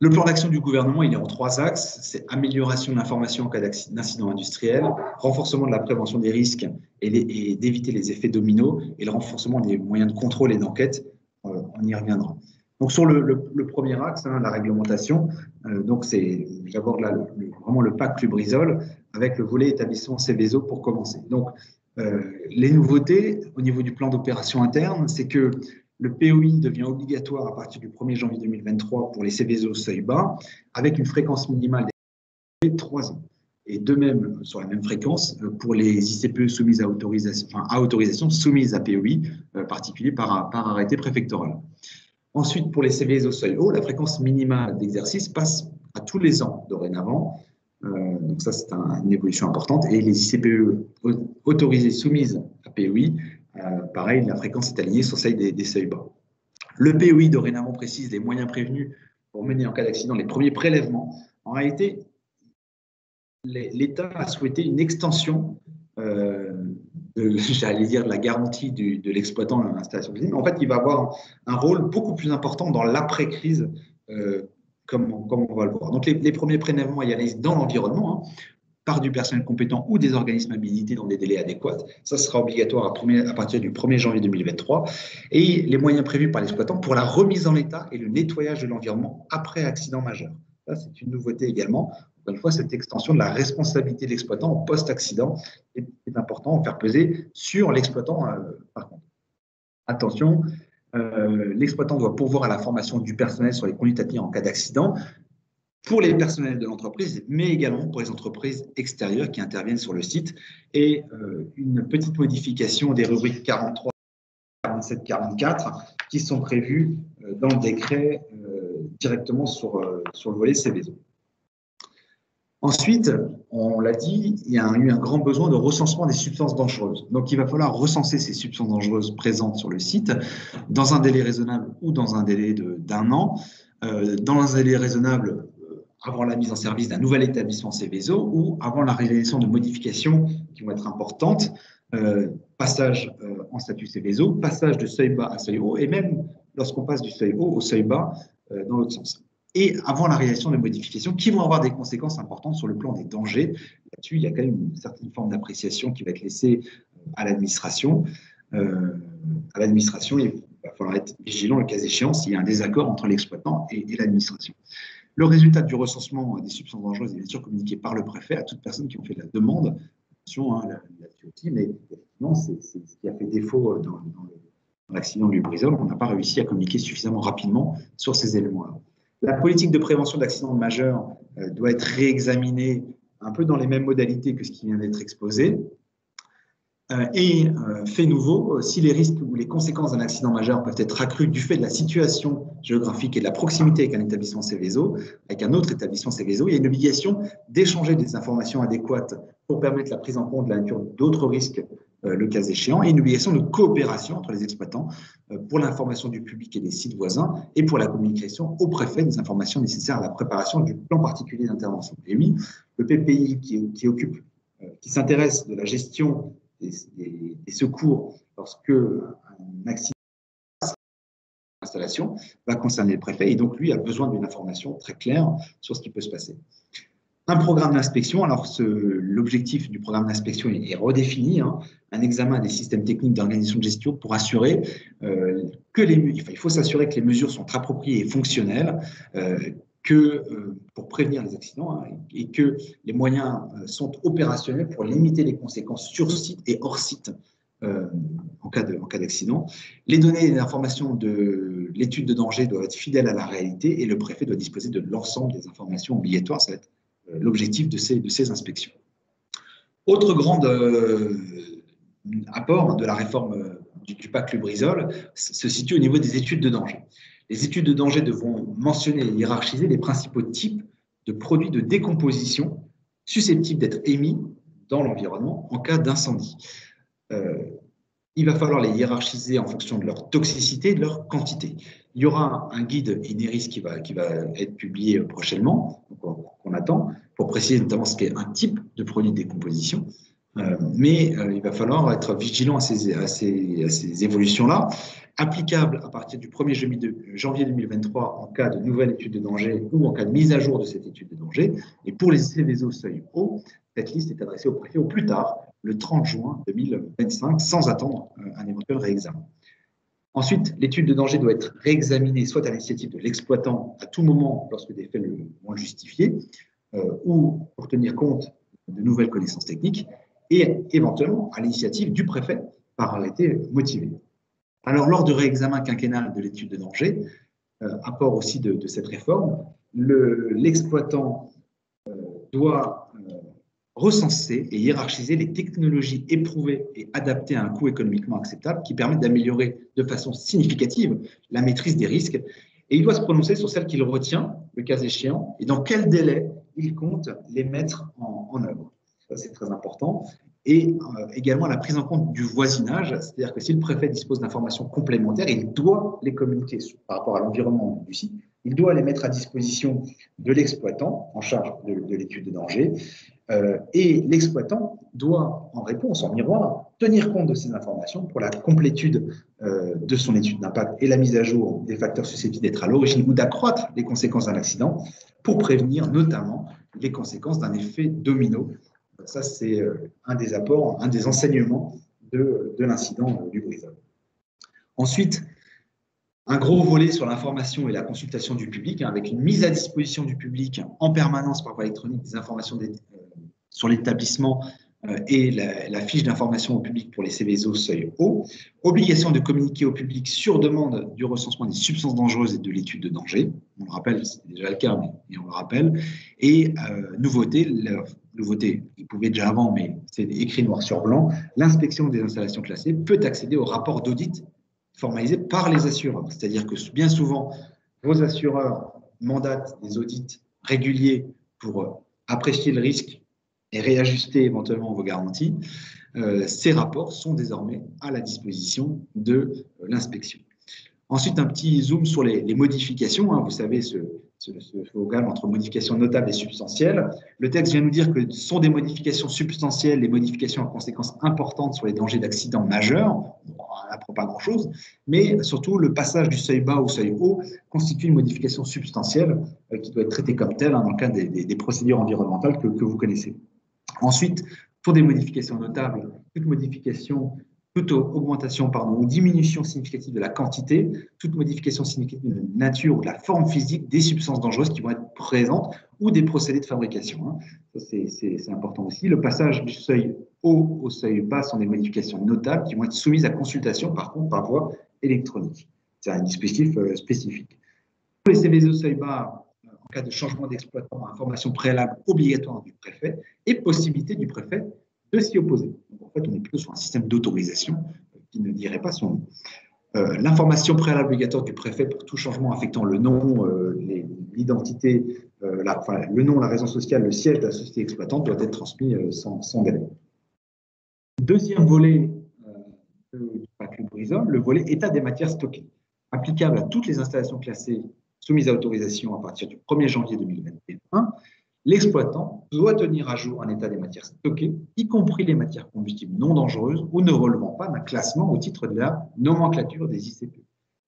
Le plan d'action du gouvernement, il est en 3 axes. C'est amélioration de l'information en cas d'incident industriel, renforcement de la prévention des risques et d'éviter les effets dominos, et le renforcement des moyens de contrôle et d'enquête. On y reviendra. Donc, sur le premier axe, la réglementation, j'aborde là vraiment le PAC Lubrizol avec le volet établissement Seveso pour commencer. Donc, les nouveautés au niveau du plan d'opération interne, c'est que le POI devient obligatoire à partir du 1er janvier 2023 pour les Seveso seuil bas, avec une fréquence minimale de 3 ans. Et de même, sur la même fréquence, pour les ICPE soumises à autorisation, soumises à POI particulier par arrêté préfectoral. Ensuite, pour les Seveso seuil haut, la fréquence minimale d'exercice passe à tous les ans dorénavant, Donc ça, c'est une évolution importante. Et les ICPE autorisées soumises à POI, pareil, la fréquence est alignée sur celle des seuils bas. Le POI, dorénavant, précise les moyens prévenus pour mener en cas d'accident les premiers prélèvements. En réalité, l'État a souhaité une extension j'allais dire, la garantie de l'exploitant à l'installation d'usine. En fait, il va avoir un rôle beaucoup plus important dans l'après-crise, comme on va le voir. Donc, les premiers prélèvements y aller dans l'environnement, par du personnel compétent ou des organismes habilités dans des délais adéquats. Ça sera obligatoire à partir du 1er janvier 2023. Et les moyens prévus par l'exploitant pour la remise en état et le nettoyage de l'environnement après accident majeur. Ça, c'est une nouveauté également. Encore une fois, cette extension de la responsabilité de l'exploitant en post-accident est important à faire peser sur l'exploitant, par contre. Attention, l'exploitant doit pourvoir à la formation du personnel sur les conduites à tenir en cas d'accident, pour les personnels de l'entreprise, mais également pour les entreprises extérieures qui interviennent sur le site. Et une petite modification des rubriques 43, 47, 44 qui sont prévues dans le décret directement sur le volet Céveso. Ensuite, on l'a dit, il y a eu un grand besoin de recensement des substances dangereuses. Donc, il va falloir recenser ces substances dangereuses présentes sur le site dans un délai raisonnable ou dans un délai d'1 an. Dans un délai raisonnable, avant la mise en service d'un nouvel établissement Céveso ou avant la réalisation de modifications qui vont être importantes, passage en statut Céveso, passage de seuil bas à seuil haut, et même lorsqu'on passe du seuil haut au seuil bas dans l'autre sens. Et avant la réalisation de modifications qui vont avoir des conséquences importantes sur le plan des dangers. Là-dessus, il y a quand même une certaine forme d'appréciation qui va être laissée à l'administration. Il va falloir être vigilant le cas échéant s'il y a un désaccord entre l'exploitant et l'administration. Le résultat du recensement des substances dangereuses est bien sûr communiqué par le préfet à toute personne qui en fait la demande. Attention, là-dessus aussi, mais effectivement, c'est ce qui a fait défaut dans l'accident de Lubrizol. On n'a pas réussi à communiquer suffisamment rapidement sur ces éléments-là. La politique de prévention d'accidents majeurs doit être réexaminée un peu dans les mêmes modalités que ce qui vient d'être exposé. Fait nouveau, si les risques ou les conséquences d'un accident majeur peuvent être accrues du fait de la situation géographique et de la proximité avec un établissement Céveso, avec un autre établissement Céveso, il y a une obligation d'échanger des informations adéquates pour permettre la prise en compte de la nature d'autres risques, le cas échéant, et une obligation de coopération entre les exploitants pour l'information du public et des sites voisins et pour la communication au préfet des informations nécessaires à la préparation du plan particulier d'intervention. Et oui, le PPI qui s'intéresse de la gestion des secours lorsque un accident d'installation va concerner le préfet et donc lui a besoin d'une information très claire sur ce qui peut se passer. Un programme d'inspection, alors l'objectif du programme d'inspection est redéfini, un examen des systèmes techniques d'organisation de gestion pour assurer il faut s'assurer que les mesures sont appropriées et fonctionnelles, pour prévenir les accidents et que les moyens sont opérationnels pour limiter les conséquences sur site et hors site en cas d'accident. Les données et les informations de l'étude de danger doivent être fidèles à la réalité et le préfet doit disposer de l'ensemble des informations obligatoires. Ça va être l'objectif de ces inspections. Autre grand apport de la réforme du pacte Lubrizol se situe au niveau des études de danger. Les études de danger devront mentionner et hiérarchiser les principaux types de produits de décomposition susceptibles d'être émis dans l'environnement en cas d'incendie. Il va falloir les hiérarchiser en fonction de leur toxicité et de leur quantité. Il y aura un guide INERIS qui va être publié prochainement, qu'on attend, pour préciser notamment ce qu'est un type de produit de décomposition. Mais il va falloir être vigilant à ces évolutions-là, applicables à partir du 1er janvier 2023 en cas de nouvelle étude de danger ou en cas de mise à jour de cette étude de danger. Et pour les Céveso seuil haut, cette liste est adressée au préfet au plus tard, le 30 juin 2025, sans attendre un éventuel réexamen. Ensuite, l'étude de danger doit être réexaminée soit à l'initiative de l'exploitant à tout moment lorsque des faits le vont le justifier, ou pour tenir compte de nouvelles connaissances techniques, et éventuellement à l'initiative du préfet par arrêté motivé. Alors, lors du réexamen quinquennal de l'étude de danger, apport aussi de cette réforme, l'exploitant doit recenser et hiérarchiser les technologies éprouvées et adaptées à un coût économiquement acceptable qui permettent d'améliorer de façon significative la maîtrise des risques. Et il doit se prononcer sur celle qu'il retient, le cas échéant, et dans quel délai il compte les mettre en œuvre. Ça, c'est très important. Et également la prise en compte du voisinage, c'est-à-dire que si le préfet dispose d'informations complémentaires, il doit les communiquer par rapport à l'environnement du site, il doit les mettre à disposition de l'exploitant en charge de l'étude de danger, et l'exploitant doit, en réponse, en miroir, tenir compte de ces informations pour la complétude de son étude d'impact et la mise à jour des facteurs susceptibles d'être à l'origine ou d'accroître les conséquences d'un accident pour prévenir notamment les conséquences d'un effet domino. Ça, c'est un des apports, un des enseignements de l'incident du brisol. Ensuite, un gros volet sur l'information et la consultation du public, avec une mise à disposition du public en permanence par voie électronique des informations sur l'établissement et la fiche d'information au public pour les Céveso seuil haut, obligation de communiquer au public sur demande du recensement des substances dangereuses et de l'étude de danger. On le rappelle, c'est déjà le cas, mais on le rappelle. Et nouveauté, il pouvait déjà avant, mais c'est écrit noir sur blanc, l'inspection des installations classées peut accéder au rapport d'audit formalisé par les assureurs. C'est-à-dire que bien souvent, vos assureurs mandatent des audits réguliers pour apprécier le risque et réajuster éventuellement vos garanties. Ces rapports sont désormais à la disposition de l'inspection. Ensuite, un petit zoom sur les modifications. Vous savez, ce slogan entre modifications notables et substantielles. Le texte vient nous dire que ce sont des modifications substantielles, les modifications à conséquences importantes sur les dangers d'accidents majeurs. On n'apprend pas grand-chose, mais surtout, le passage du seuil bas au seuil haut constitue une modification substantielle qui doit être traitée comme telle dans le cadre des procédures environnementales que vous connaissez. Ensuite, pour des modifications notables, toute augmentation ou diminution significative de la quantité, toute modification significative de la nature ou de la forme physique des substances dangereuses qui vont être présentes ou des procédés de fabrication. C'est important aussi. Le passage du seuil haut au seuil bas sont des modifications notables qui vont être soumises à consultation, par contre, par voie électronique. C'est un dispositif spécifique. Pour les Céveso seuil bas, en cas de changement d'exploitant, information préalable obligatoire du préfet et possibilité du préfet de s'y opposer. Donc, en fait, on est plutôt sur un système d'autorisation qui ne dirait pas son nom. L'information préalable obligatoire du préfet pour tout changement affectant le nom, l'identité, le nom, la raison sociale, le siège de la société exploitante doit être transmis sans délai. Deuxième volet du PAC Lubrizol, le volet état des matières stockées, applicable à toutes les installations classées soumises à autorisation à partir du 1er janvier 2021. L'exploitant doit tenir à jour un état des matières stockées, y compris les matières combustibles non dangereuses ou ne relevant pas d'un classement au titre de la nomenclature des ICP.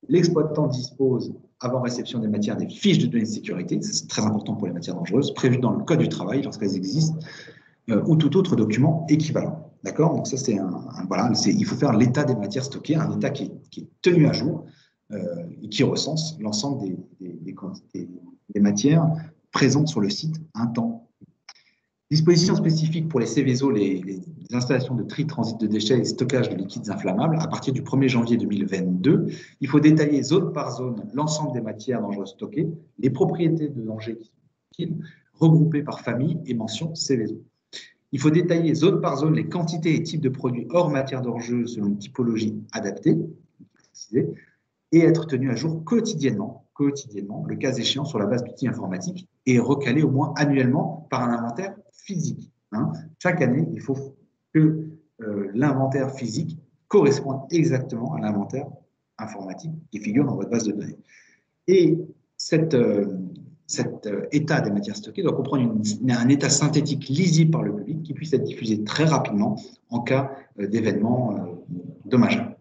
L'exploitant dispose, avant réception des matières, des fiches de données de sécurité, c'est très important pour les matières dangereuses, prévues dans le Code du travail lorsqu'elles existent, ou tout autre document équivalent. D'accord? Donc ça, il faut faire l'état des matières stockées, un état qui est tenu à jour et qui recense l'ensemble des matières présentes sur le site un temps. Dispositions spécifiques pour les Céveso, les installations de tri, transit de déchets et stockage de liquides inflammables. À partir du 1er janvier 2022, il faut détailler zone par zone l'ensemble des matières dangereuses stockées, les propriétés de danger qui sont regroupées par famille et mention Céveso. Il faut détailler zone par zone les quantités et types de produits hors matière dangereuse selon une typologie adaptée, et être tenu à jour quotidiennement, le cas échéant sur la base d'outils informatiques et recalé au moins annuellement par un inventaire physique. Chaque année, il faut que l'inventaire physique corresponde exactement à l'inventaire informatique qui figure dans votre base de données. Et cet état des matières stockées doit comprendre un état synthétique lisible par le public qui puisse être diffusé très rapidement en cas d'événement dommageable.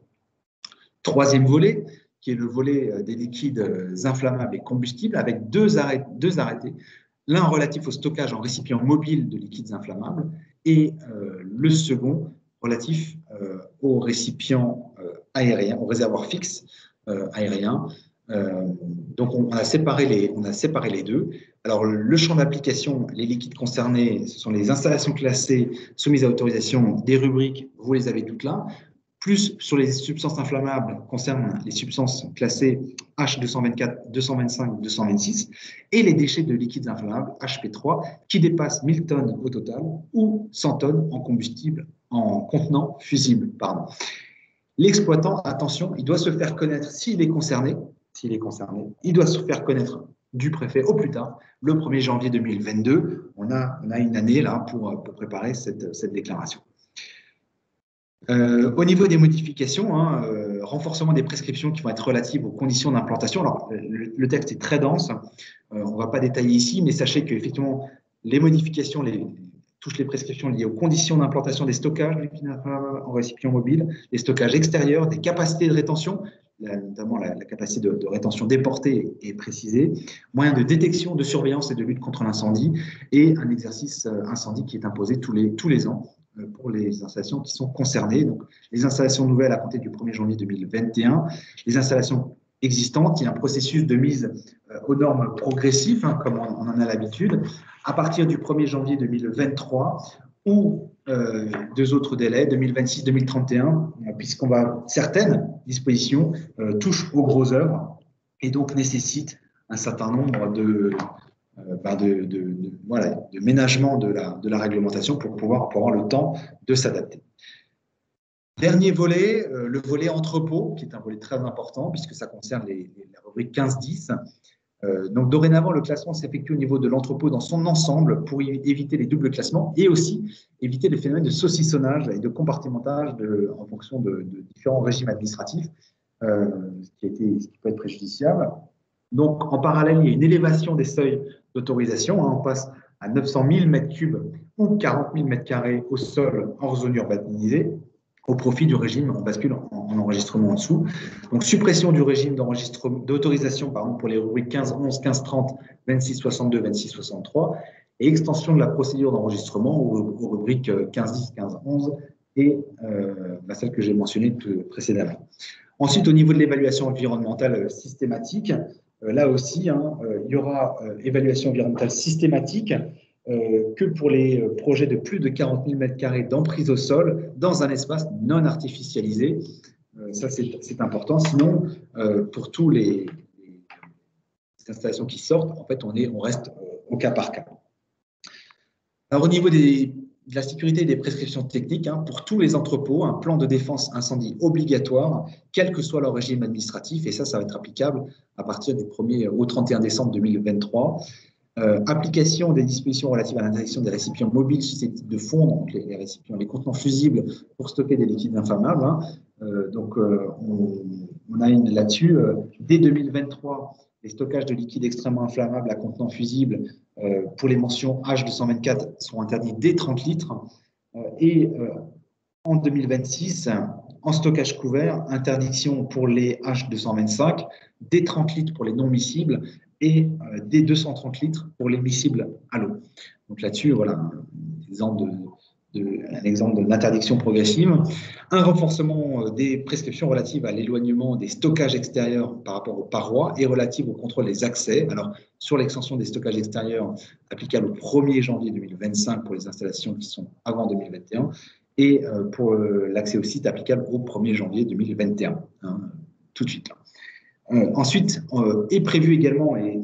Troisième volet, qui est le volet des liquides inflammables et combustibles, avec deux arrêtés, l'un relatif au stockage en récipient mobile de liquides inflammables et le second relatif aux récipients aériens, aux réservoirs fixes aériens. Donc, on a séparé les deux. Alors, le champ d'application, les liquides concernés, ce sont les installations classées soumises à autorisation, des rubriques, vous les avez toutes là. Plus sur les substances inflammables concernent les substances classées H224, 225, 226 et les déchets de liquides inflammables HP3 qui dépassent 1000 tonnes au total ou 100 tonnes en combustible, en contenant fusible. L'exploitant, attention, il doit se faire connaître s'il est concerné, il doit se faire connaître du préfet au plus tard le 1er janvier 2022. On a une année là pour préparer cette déclaration. Au niveau des modifications, renforcement des prescriptions qui vont être relatives aux conditions d'implantation. Alors, le texte est très dense, on ne va pas détailler ici, mais sachez qu'effectivement, les modifications touchent les prescriptions liées aux conditions d'implantation des stockages en récipient mobile, les stockages extérieurs, des capacités de rétention, notamment la capacité de rétention déportée est précisée, moyens de détection, de surveillance et de lutte contre l'incendie, et un exercice incendie qui est imposé tous les ans pour les installations qui sont concernées. Donc, les installations nouvelles à compter du 1er janvier 2021, les installations existantes, il y a un processus de mise aux normes progressif, comme on en a l'habitude, à partir du 1er janvier 2023 ou deux autres délais, 2026-2031, certaines dispositions touchent aux gros œuvres et donc nécessitent un certain nombre de ménagement de la réglementation pour pouvoir avoir le temps de s'adapter. Dernier volet, le volet entrepôt, qui est un volet très important puisque ça concerne la rubrique 15-10. Donc, dorénavant, le classement s'effectue au niveau de l'entrepôt dans son ensemble pour éviter les doubles classements et aussi éviter les phénomènes de saucissonnage et de compartimentage en fonction de différents régimes administratifs, ce qui peut être préjudiciable. Donc, en parallèle, il y a une élévation des seuils d'autorisation. On passe à 900 000 m3 ou 40 000 m² au sol hors zone urbanisée, au profit du régime, on bascule en enregistrement en dessous. Donc, suppression du régime d'autorisation pour les rubriques 15-11, 15-30, 26-62, 26-63 et extension de la procédure d'enregistrement aux rubriques 15-10, 15-11 et celle que j'ai mentionnée précédemment. Ensuite, au niveau de l'évaluation environnementale systématique, là aussi, il y aura évaluation environnementale systématique que pour les projets de plus de 40 000 m² d'emprise au sol dans un espace non artificialisé. Ça, c'est important. Sinon, pour tous les installations qui sortent, en fait, on reste au cas par cas. Alors, au niveau de la sécurité et des prescriptions techniques, pour tous les entrepôts, un plan de défense incendie obligatoire, quel que soit leur régime administratif, et ça va être applicable à partir du 1er au 31 décembre 2023. Application des dispositions relatives à l'interdiction des récipients mobiles susceptibles de fondre, donc les contenants fusibles pour stocker des liquides inflammables. On a une là-dessus. Dès 2023, les stockages de liquides extrêmement inflammables à contenants fusibles pour les mentions H224 sont interdits dès 30 litres. En 2026, en stockage couvert, interdiction pour les H225, dès 30 litres pour les non miscibles et dès 230 litres pour les miscibles à l'eau. Donc là-dessus, voilà un exemple de l'interdiction progressive. Un renforcement des prescriptions relatives à l'éloignement des stockages extérieurs par rapport aux parois et relatives au contrôle des accès. Alors, sur l'extension des stockages extérieurs applicable au 1er janvier 2025 pour les installations qui sont avant 2021 et pour l'accès au site applicable au 1er janvier 2021, tout de suite là. Ensuite, est prévu également, et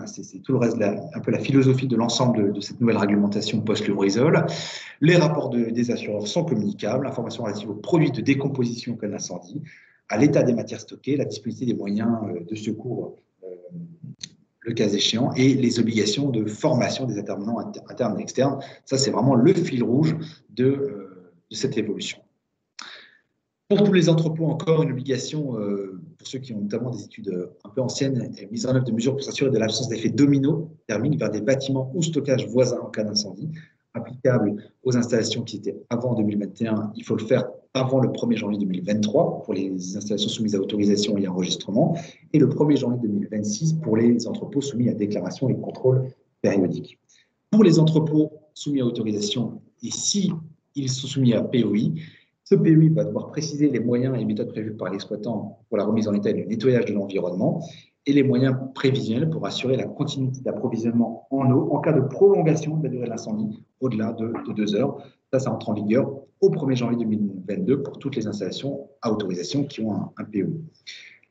c'est tout le reste, un peu la philosophie de l'ensemble de cette nouvelle réglementation post-Lubrizol. Les rapports des assureurs sont communicables, informations relatives aux produits de décomposition en cas d'incendie, à l'état des matières stockées, la disponibilité des moyens de secours, le cas échéant, et les obligations de formation des intervenants internes et externes. Ça, c'est vraiment le fil rouge de cette évolution. Pour tous les entrepôts, encore une obligation, pour ceux qui ont notamment des études un peu anciennes, mise en œuvre de mesures pour s'assurer de l'absence d'effet domino thermique vers des bâtiments ou stockages voisins en cas d'incendie, applicable aux installations qui étaient avant 2021. Il faut le faire avant le 1er janvier 2023 pour les installations soumises à autorisation et enregistrement, et le 1er janvier 2026 pour les entrepôts soumis à déclaration et contrôle périodique. Pour les entrepôts soumis à autorisation, et si ils sont soumis à POI, ce POI va devoir préciser les moyens et les méthodes prévues par l'exploitant pour la remise en état et le nettoyage de l'environnement et les moyens prévisionnels pour assurer la continuité d'approvisionnement en eau en cas de prolongation de la durée de l'incendie au-delà de 2 heures. Ça entre en vigueur au 1er janvier 2022 pour toutes les installations à autorisation qui ont un POI.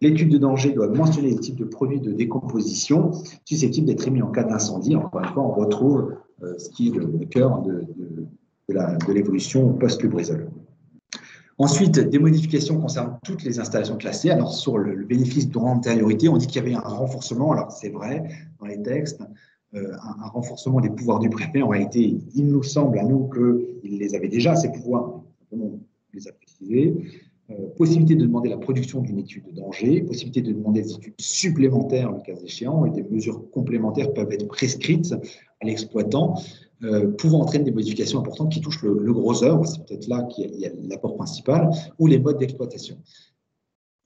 L'étude de danger doit mentionner les types de produits de décomposition susceptibles d'être émis en cas d'incendie. Encore une fois, on retrouve ce qui est le cœur de l'évolution post-Lubrizol. Ensuite, des modifications concernent toutes les installations classées. Alors, sur le bénéfice d'antériorité, on dit qu'il y avait un renforcement. Alors, c'est vrai, dans les textes, un renforcement des pouvoirs du préfet. En réalité, il nous semble à nous qu'il les avait déjà, ces pouvoirs. On les a précisés. Possibilité de demander la production d'une étude de danger, possibilité de demander des études supplémentaires le cas échéant, et des mesures complémentaires peuvent être prescrites à l'exploitant, pouvant entraîner des modifications importantes qui touchent le gros œuvre, c'est peut-être là qu'il y a l'apport principal, ou les modes d'exploitation.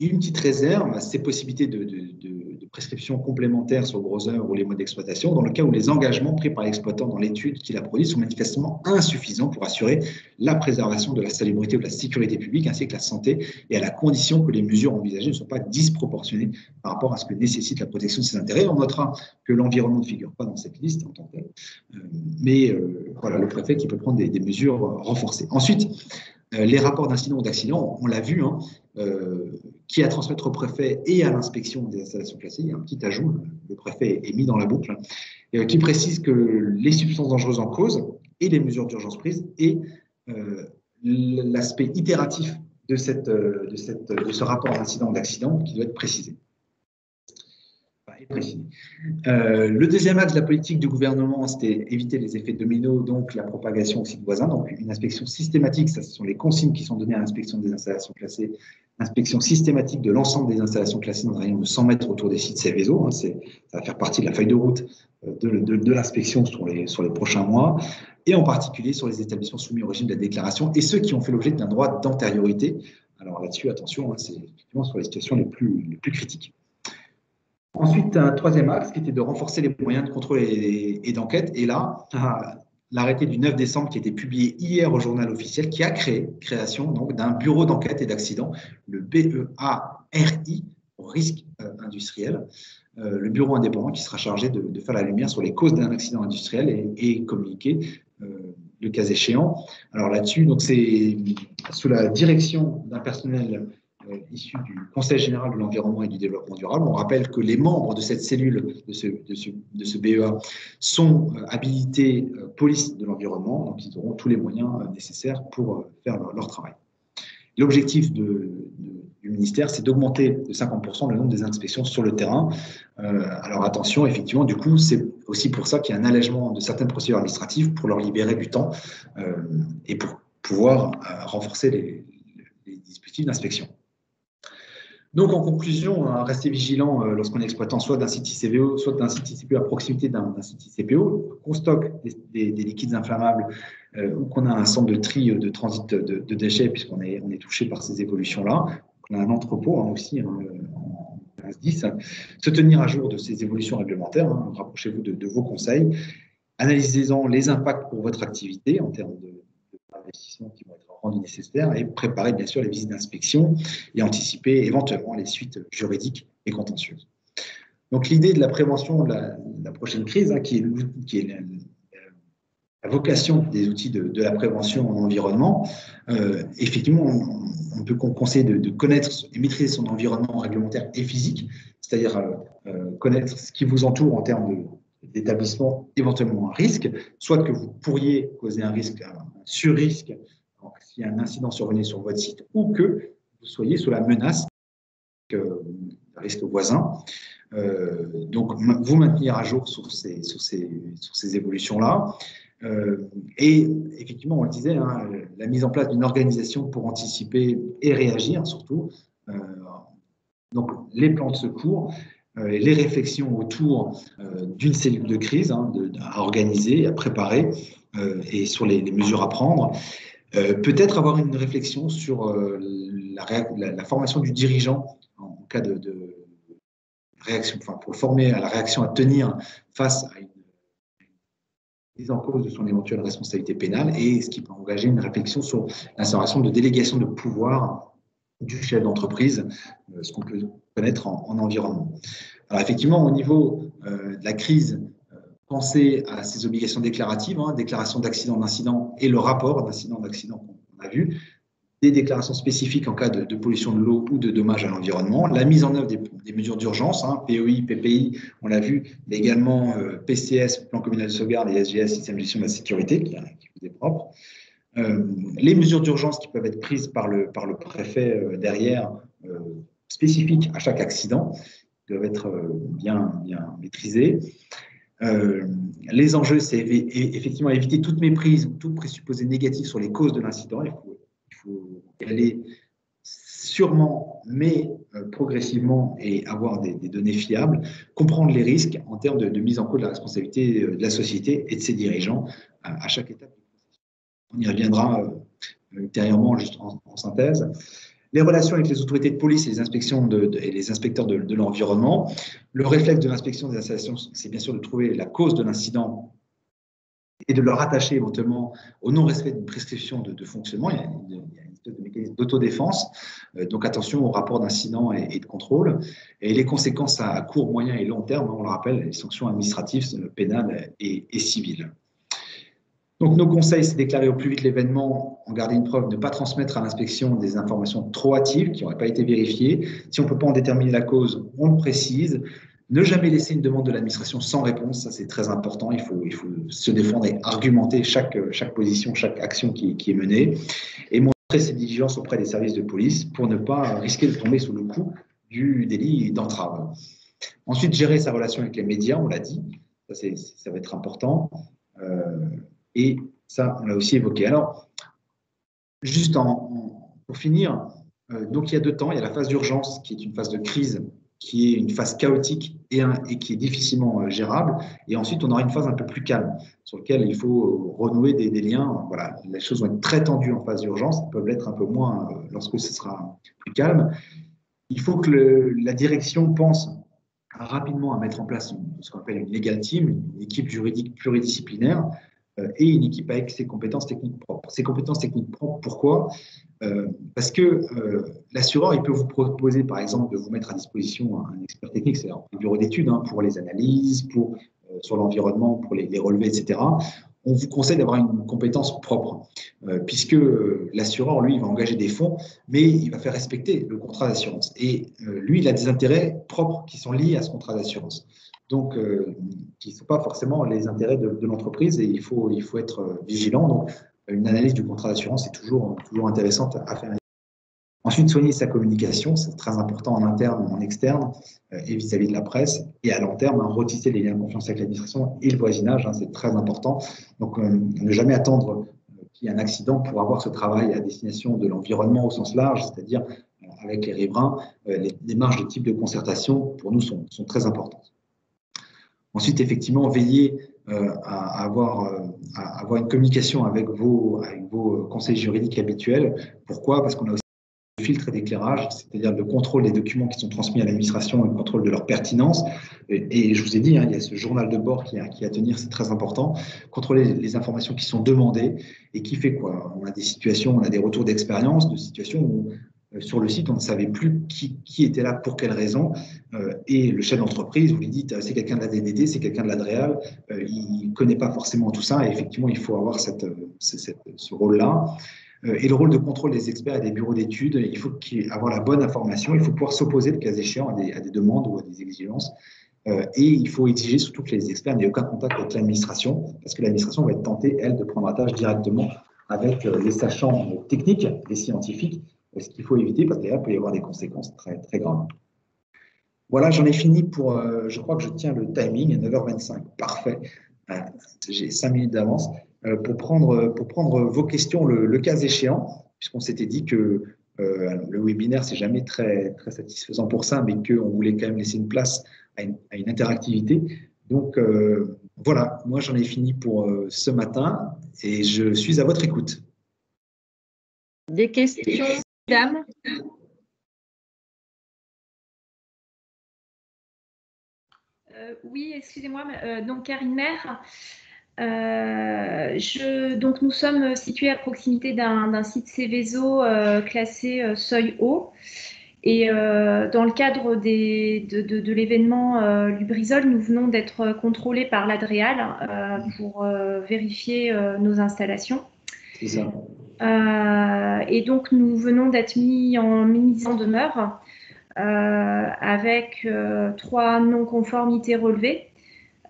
Une petite réserve, ces possibilités de prescription complémentaires sur le gros œuvre ou les modes d'exploitation, dans le cas où les engagements pris par l'exploitant dans l'étude qu'il a produite sont manifestement insuffisants pour assurer la préservation de la salubrité ou de la sécurité publique, ainsi que la santé, et à la condition que les mesures envisagées ne soient pas disproportionnées par rapport à ce que nécessite la protection de ses intérêts. On notera que l'environnement ne figure pas dans cette liste en tant que tel, mais voilà, le préfet qui peut prendre des mesures renforcées. Ensuite, les rapports d'incidents ou d'accidents, on l'a vu, qui à transmettre au préfet et à l'inspection des installations classées. Il y a un petit ajout, le préfet est mis dans la boucle, qui précise que les substances dangereuses en cause et les mesures d'urgence prises et l'aspect itératif de ce rapport d'incident ou d'accident qui doit être précisé. Le deuxième axe de la politique du gouvernement, c'était éviter les effets dominos, donc la propagation au site voisin. Donc une inspection systématique, ça, ce sont les consignes qui sont données à l'inspection des installations classées. Inspection systématique de l'ensemble des installations classées dans un rayon de 100 mètres autour des sites Céveso. Ça va faire partie de la feuille de route de l'inspection sur les prochains mois, et en particulier sur les établissements soumis au régime de la déclaration et ceux qui ont fait l'objet d'un droit d'antériorité. Alors là-dessus, attention, c'est effectivement sur les situations les plus critiques. Ensuite, un troisième axe qui était de renforcer les moyens de contrôle et d'enquête. Et là, l'arrêté du 9 décembre qui a été publié hier au journal officiel, qui a création d'un bureau d'enquête et d'accident, le BEARI, pour risque industriel, le bureau indépendant qui sera chargé de faire la lumière sur les causes d'un accident industriel et communiquer le cas échéant. Alors là-dessus, c'est sous la direction d'un personnel issus du Conseil général de l'environnement et du développement durable. On rappelle que les membres de cette cellule, de ce BEA, sont habilités police de l'environnement, donc ils auront tous les moyens nécessaires pour faire leur travail. L'objectif du ministère, c'est d'augmenter de 50% le nombre des inspections sur le terrain. Alors attention, effectivement, du coup, c'est aussi pour ça qu'il y a un allègement de certaines procédures administratives pour leur libérer du temps et pour pouvoir renforcer les dispositifs d'inspection. Donc, en conclusion, restez vigilant lorsqu'on est exploitant soit d'un site ICVO, soit d'un site ICPO à proximité d'un site ICPO, qu'on stocke des liquides inflammables ou qu'on a un centre de tri de transit de déchets, puisqu'on est touché par ces évolutions-là. On a un entrepôt aussi en 15-10. Se tenir à jour de ces évolutions réglementaires, rapprochez-vous de vos conseils. Analysez-en les impacts pour votre activité en termes d'investissements qui vont être rendus nécessaires et préparer bien sûr les visites d'inspection et anticiper éventuellement les suites juridiques et contentieuses. Donc l'idée de la prévention de la prochaine crise, qui est la vocation des outils de la prévention en environnement, effectivement, on peut conseiller de connaître et maîtriser son environnement réglementaire et physique, c'est-à-dire connaître ce qui vous entoure en termes d'établissement éventuellement à risque, soit que vous pourriez causer un risque, un sur-risque, s'il y a un incident survenu sur votre site, ou que vous soyez sous la menace d'un risque voisin. Donc, vous maintenir à jour sur ces évolutions-là. Et effectivement, on le disait, la mise en place d'une organisation pour anticiper et réagir, surtout. Donc, les plans de secours, les réflexions autour d'une cellule de crise à organiser, à préparer et sur les mesures à prendre. Peut-être avoir une réflexion sur la formation du dirigeant en cas de réaction, pour le former à la réaction à tenir face à une mise en cause de son éventuelle responsabilité pénale, et ce qui peut engager une réflexion sur l'instauration de délégation de pouvoir du chef d'entreprise, ce qu'on peut connaître en environnement. Alors effectivement, au niveau de la crise, pensez à ces obligations déclaratives, déclaration d'accident, d'incident et le rapport d'incident-d'accident qu'on a vu, des déclarations spécifiques en cas de pollution de l'eau ou de dommages à l'environnement, la mise en œuvre des mesures d'urgence, POI, PPI, on l'a vu, mais également PCS, Plan communal de sauvegarde, et SGS, Système de gestion de la sécurité, qui vous est propre. Les mesures d'urgence qui peuvent être prises par le préfet derrière, spécifiques à chaque accident, doivent être bien maîtrisées. Les enjeux, c'est effectivement éviter toute méprise ou tout présupposé négatif sur les causes de l'incident. Il faut y aller sûrement, mais progressivement, et avoir des données fiables, comprendre les risques en termes de mise en cause de la responsabilité de la société et de ses dirigeants à chaque étape. On y reviendra ultérieurement, juste en synthèse. Les relations avec les autorités de police et les inspections et les inspecteurs de l'environnement. Le réflexe de l'inspection des installations, c'est bien sûr de trouver la cause de l'incident et de le rattacher éventuellement au non-respect d'une prescription de fonctionnement. Il y a une espèce de mécanisme d'autodéfense. Donc attention au rapport d'incident et de contrôle. Et les conséquences à court, moyen et long terme, on le rappelle, les sanctions administratives, pénales et civiles. Donc, nos conseils, c'est déclarer au plus vite l'événement, en garder une preuve, ne pas transmettre à l'inspection des informations trop hâtives qui n'auraient pas été vérifiées. Si on ne peut pas en déterminer la cause, on le précise. Ne jamais laisser une demande de l'administration sans réponse, ça c'est très important. Il faut se défendre et argumenter chaque position, chaque action qui est menée. Et montrer ses diligences auprès des services de police pour ne pas risquer de tomber sous le coup du délit d'entrave. Ensuite, gérer sa relation avec les médias, on l'a dit, ça va être important. Et ça, on l'a aussi évoqué. Alors, juste pour finir, donc il y a 2 temps. Il y a la phase d'urgence, qui est une phase de crise, qui est une phase chaotique et qui est difficilement gérable. Et ensuite, on aura une phase un peu plus calme, sur laquelle il faut renouer des liens. Voilà, les choses vont être très tendues en phase d'urgence, elles peuvent l'être un peu moins lorsque ce sera plus calme. Il faut que la direction pense rapidement à mettre en place ce qu'on appelle une legal team, une équipe juridique pluridisciplinaire, et une équipe avec ses compétences techniques propres. Ces compétences techniques propres, pourquoi ? Parce que l'assureur, il peut vous proposer, par exemple, de vous mettre à disposition un expert technique, c'est-à-dire un bureau d'études pour les analyses, sur l'environnement, pour les relevés, etc. On vous conseille d'avoir une compétence propre, puisque l'assureur, lui, il va engager des fonds, mais il va faire respecter le contrat d'assurance. Et lui, il a des intérêts propres qui sont liés à ce contrat d'assurance. Donc, qui ne sont pas forcément les intérêts de l'entreprise, et il faut être vigilant. Donc, une analyse du contrat d'assurance est toujours intéressante à faire. Ensuite, soigner sa communication, c'est très important en interne, en externe, et vis-à-vis de la presse. Et à long terme, retisser les liens de confiance avec l'administration et le voisinage, c'est très important. Donc, ne jamais attendre qu'il y ait un accident pour avoir ce travail à destination de l'environnement au sens large, c'est-à-dire avec les riverains. Les démarches de type de concertation, pour nous, sont très importantes. Ensuite, effectivement, veiller à avoir une communication avec vos conseils juridiques habituels. Pourquoi ? Parce qu'on a aussi le filtre d'éclairage, c'est-à-dire le contrôle des documents qui sont transmis à l'administration et le contrôle de leur pertinence. Et je vous ai dit, il y a ce journal de bord qui a à tenir, c'est très important. Contrôler les informations qui sont demandées et qui fait quoi ? On a des situations, on a des retours d'expérience, de situations où sur le site, on ne savait plus qui était là, pour quelle raison. Et le chef d'entreprise, vous lui dites, c'est quelqu'un de la DDT, c'est quelqu'un de l'Adréal, il ne connaît pas forcément tout ça. Et effectivement, il faut avoir ce rôle-là. Et le rôle de contrôle des experts et des bureaux d'études, il faut avoir la bonne information, il faut pouvoir s'opposer, le cas échéant, à des demandes ou à des exigences. Et il faut exiger surtout que les experts n'aient aucun contact avec l'administration, parce que l'administration va être tentée, elle, de prendre attache directement avec les sachants techniques et scientifiques, ce qu'il faut éviter, parce que là, il peut y avoir des conséquences très, très graves. Voilà, j'en ai fini pour, je crois que je tiens le timing, 9h25, parfait. J'ai 5 minutes d'avance pour prendre vos questions le cas échéant, puisqu'on s'était dit que le webinaire, c'est jamais très, très satisfaisant pour ça, mais qu'on voulait quand même laisser une place à une interactivité. Donc, voilà, moi, j'en ai fini pour ce matin et je suis à votre écoute. Des questions, mesdames ? Oui, excusez-moi, donc Karine Maire. Donc nous sommes situés à proximité d'un site Céveso classé seuil haut. Et dans le cadre de l'événement Lubrizol, nous venons d'être contrôlés par l'Adréal pour vérifier nos installations. C'est ça. Et donc nous venons d'être mis en mise en demeure avec 3 non-conformités relevées.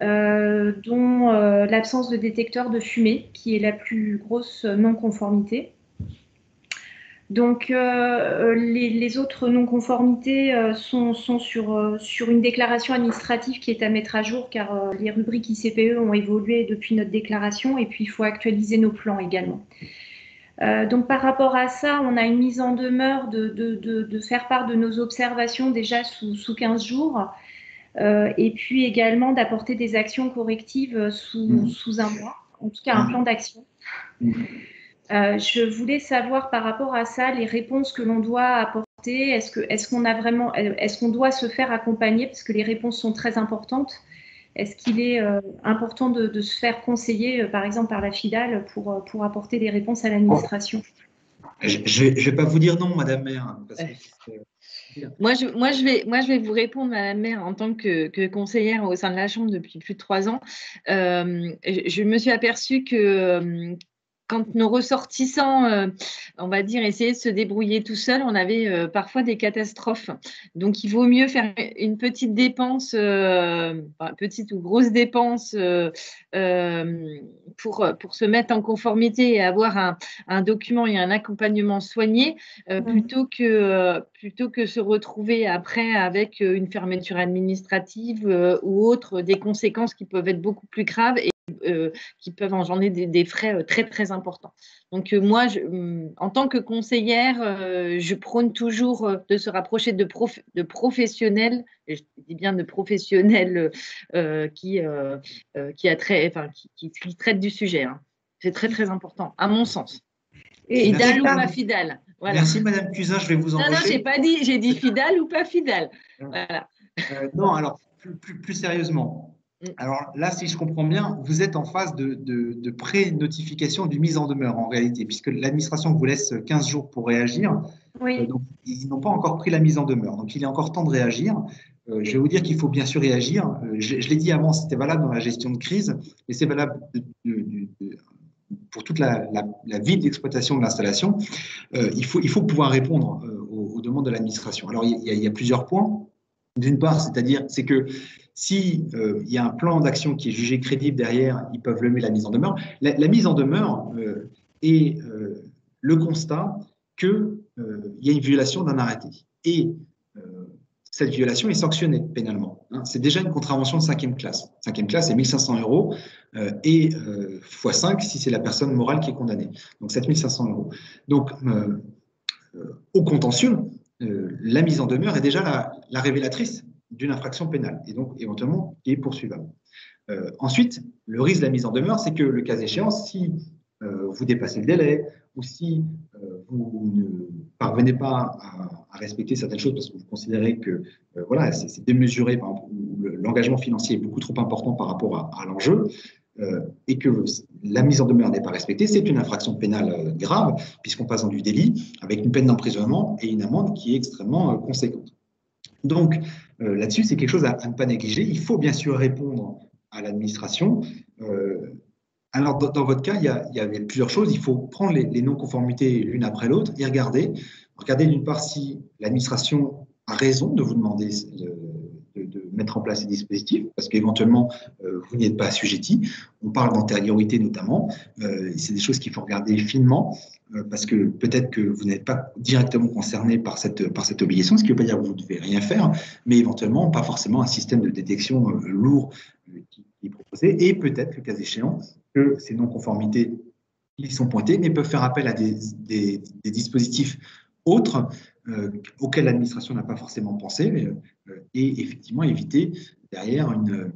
dont l'absence de détecteur de fumée, qui est la plus grosse non-conformité. Donc, les autres non-conformités sont sur une déclaration administrative qui est à mettre à jour, car les rubriques ICPE ont évolué depuis notre déclaration, et puis il faut actualiser nos plans également. Donc, par rapport à ça, on a une mise en demeure de faire part de nos observations déjà sous 15 jours, et puis également d'apporter des actions correctives sous un mois, en tout cas un plan d'action. Je voulais savoir par rapport à ça les réponses que l'on doit apporter. Est-ce qu'on doit se faire accompagner parce que les réponses sont très importantes? Est-ce qu'il est important de se faire conseiller, par exemple, par la FIDAL pour apporter des réponses à l'administration? Je ne vais pas vous dire non, Madame Maire. Parce que moi, je vais vous répondre, Madame Maire, en tant que conseillère au sein de la Chambre depuis plus de 3 ans. Je me suis aperçue que quand nos ressortissants, on va dire, essayaient de se débrouiller tout seuls, on avait parfois des catastrophes. Donc, il vaut mieux faire une petite dépense, petite ou grosse dépense pour se mettre en conformité et avoir un document et un accompagnement soigné plutôt que se retrouver après avec une fermeture administrative ou autre, des conséquences qui peuvent être beaucoup plus graves et qui peuvent engendrer des frais très, très importants. Donc, moi, en tant que conseillère, je prône toujours de se rapprocher de professionnels, et je dis bien de professionnels qui traitent du sujet. Hein. C'est très, très important, à mon sens. Fidal ou pas Fidal. Voilà. Merci, Madame Cusin, je vais vous embaucher. Non, j'ai pas dit, j'ai dit Fidal ou pas Fidal. Voilà. Non, alors, plus sérieusement. Alors là, si je comprends bien, vous êtes en phase de pré-notification de mise en demeure en réalité, puisque l'administration vous laisse 15 jours pour réagir. Oui. Donc, ils n'ont pas encore pris la mise en demeure. Donc, il est encore temps de réagir. Je vais vous dire qu'il faut bien sûr réagir. Je l'ai dit avant, c'était valable dans la gestion de crise et c'est valable pour toute la vie d'exploitation de l'installation. Il faut pouvoir répondre aux demandes de l'administration. Alors, il y a plusieurs points. D'une part, c'est que si il y a un plan d'action qui est jugé crédible derrière, ils peuvent lever la mise en demeure. La mise en demeure est le constat qu'il y a une violation d'un arrêté. Et cette violation est sanctionnée pénalement. Hein. C'est déjà une contravention de 5e classe. 5e classe, c'est 1 500 € et x5 si c'est la personne morale qui est condamnée. Donc 7 500 €. Donc, au contentieux, la mise en demeure est déjà la révélatrice d'une infraction pénale et donc éventuellement qui est poursuivable. Ensuite, le risque de la mise en demeure, c'est que le cas échéant, si vous dépassez le délai ou si vous ne parvenez pas à respecter certaines choses parce que vous considérez que voilà, c'est démesuré, par exemple, l'engagement financier est beaucoup trop important par rapport à l'enjeu, et que la mise en demeure n'est pas respectée, c'est une infraction pénale grave, puisqu'on passe dans du délit, avec une peine d'emprisonnement et une amende qui est extrêmement conséquente. Donc, là-dessus, c'est quelque chose à ne pas négliger. Il faut bien sûr répondre à l'administration. Alors, dans votre cas, il y avait plusieurs choses. Il faut prendre les non-conformités l'une après l'autre et regarder d'une part si l'administration a raison de vous demander de mettre en place ces dispositifs, parce qu'éventuellement, vous n'y êtes pas assujetti. On parle d'antériorité notamment. C'est des choses qu'il faut regarder finement, parce que peut-être que vous n'êtes pas directement concerné par cette obligation, ce qui ne veut pas dire que vous ne devez rien faire, mais éventuellement, pas forcément un système de détection lourd qui est proposé, et peut-être, le cas échéant, que ces non-conformités, ils sont pointés, mais peuvent faire appel à des dispositifs autres auxquels l'administration n'a pas forcément pensé, et effectivement éviter derrière une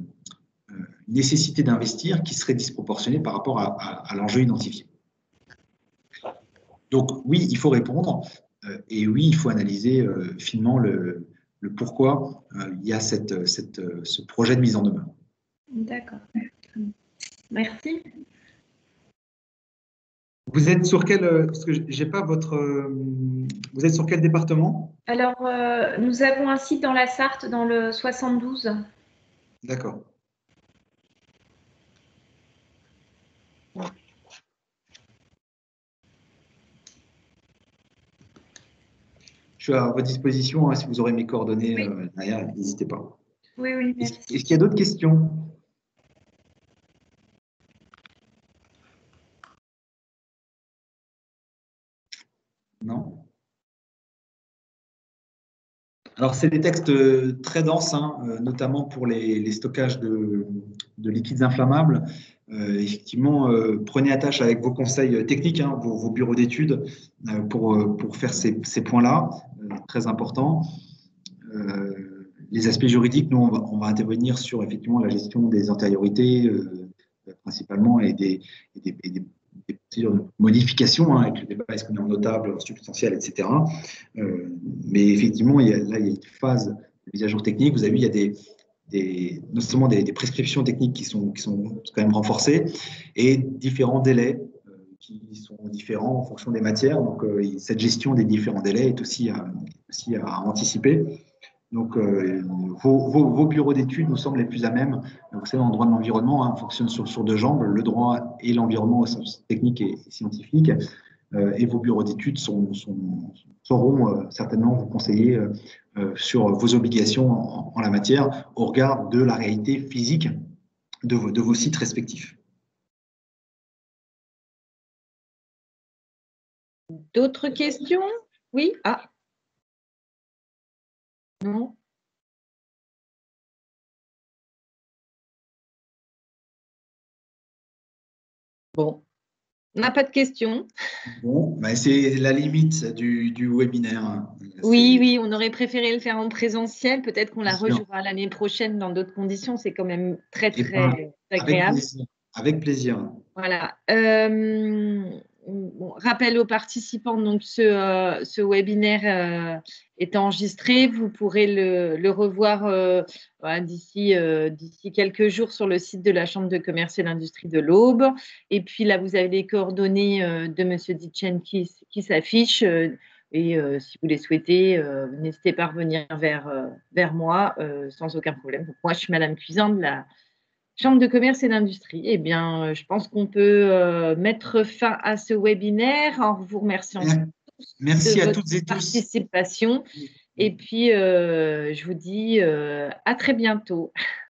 nécessité d'investir qui serait disproportionnée par rapport à l'enjeu identifié. Donc oui, il faut répondre, et oui, il faut analyser finement le pourquoi il y a ce projet de mise en demeure. D'accord. Merci. Vous êtes sur quel, parce que j'ai pas votre, vous êtes sur quel département? Alors, nous avons un site dans la Sarthe, dans le 72. D'accord. Je suis à votre disposition, hein, si vous aurez mes coordonnées derrière, n'hésitez pas. Oui, merci. Est-ce qu'il y a d'autres questions? Non. Alors, c'est des textes très denses, hein, notamment pour les stockages de liquides inflammables. Effectivement, prenez attache avec vos conseils techniques, hein, vos bureaux d'études, pour faire ces points-là, très importants. Les aspects juridiques, nous, on va intervenir sur effectivement la gestion des antériorités, principalement, et des procédures de modification, hein, avec le débat est-ce qu'on est en notable, substantiel, etc. Mais effectivement, là, il y a une phase de mise à jour technique. Vous avez vu, il y a non seulement des prescriptions techniques qui sont quand même renforcées et différents délais qui sont différents en fonction des matières. Donc, cette gestion des différents délais est aussi à anticiper. Donc, vos bureaux d'études nous semblent les plus à même. Vous savez, en droit de l'environnement, hein, on fonctionne sur deux jambes, le droit et l'environnement au sens technique et scientifique. Et vos bureaux d'études sauront certainement vous conseiller sur vos obligations en la matière au regard de la réalité physique de vos sites respectifs. D'autres questions? Oui? Ah. Non? Bon. On n'a pas de questions. Bon, ben c'est la limite du webinaire. Oui, on aurait préféré le faire en présentiel. Peut-être qu'on la rejouera l'année prochaine dans d'autres conditions. C'est quand même très, très agréable. Avec plaisir. Voilà. Rappel aux participants, donc ce webinaire est enregistré. Vous pourrez le revoir d'ici quelques jours sur le site de la Chambre de commerce et d'industrie de l'Aube. Et puis là, vous avez les coordonnées de M. Ditchen qui s'affichent. Et si vous les souhaitez, n'hésitez pas à revenir vers moi sans aucun problème. Donc, moi, je suis Madame Cuisin de la Chambre de commerce et d'industrie. Eh bien, je pense qu'on peut mettre fin à ce webinaire en vous remerciant tous Merci de à votre toutes et tous. participation. Et puis, je vous dis à très bientôt.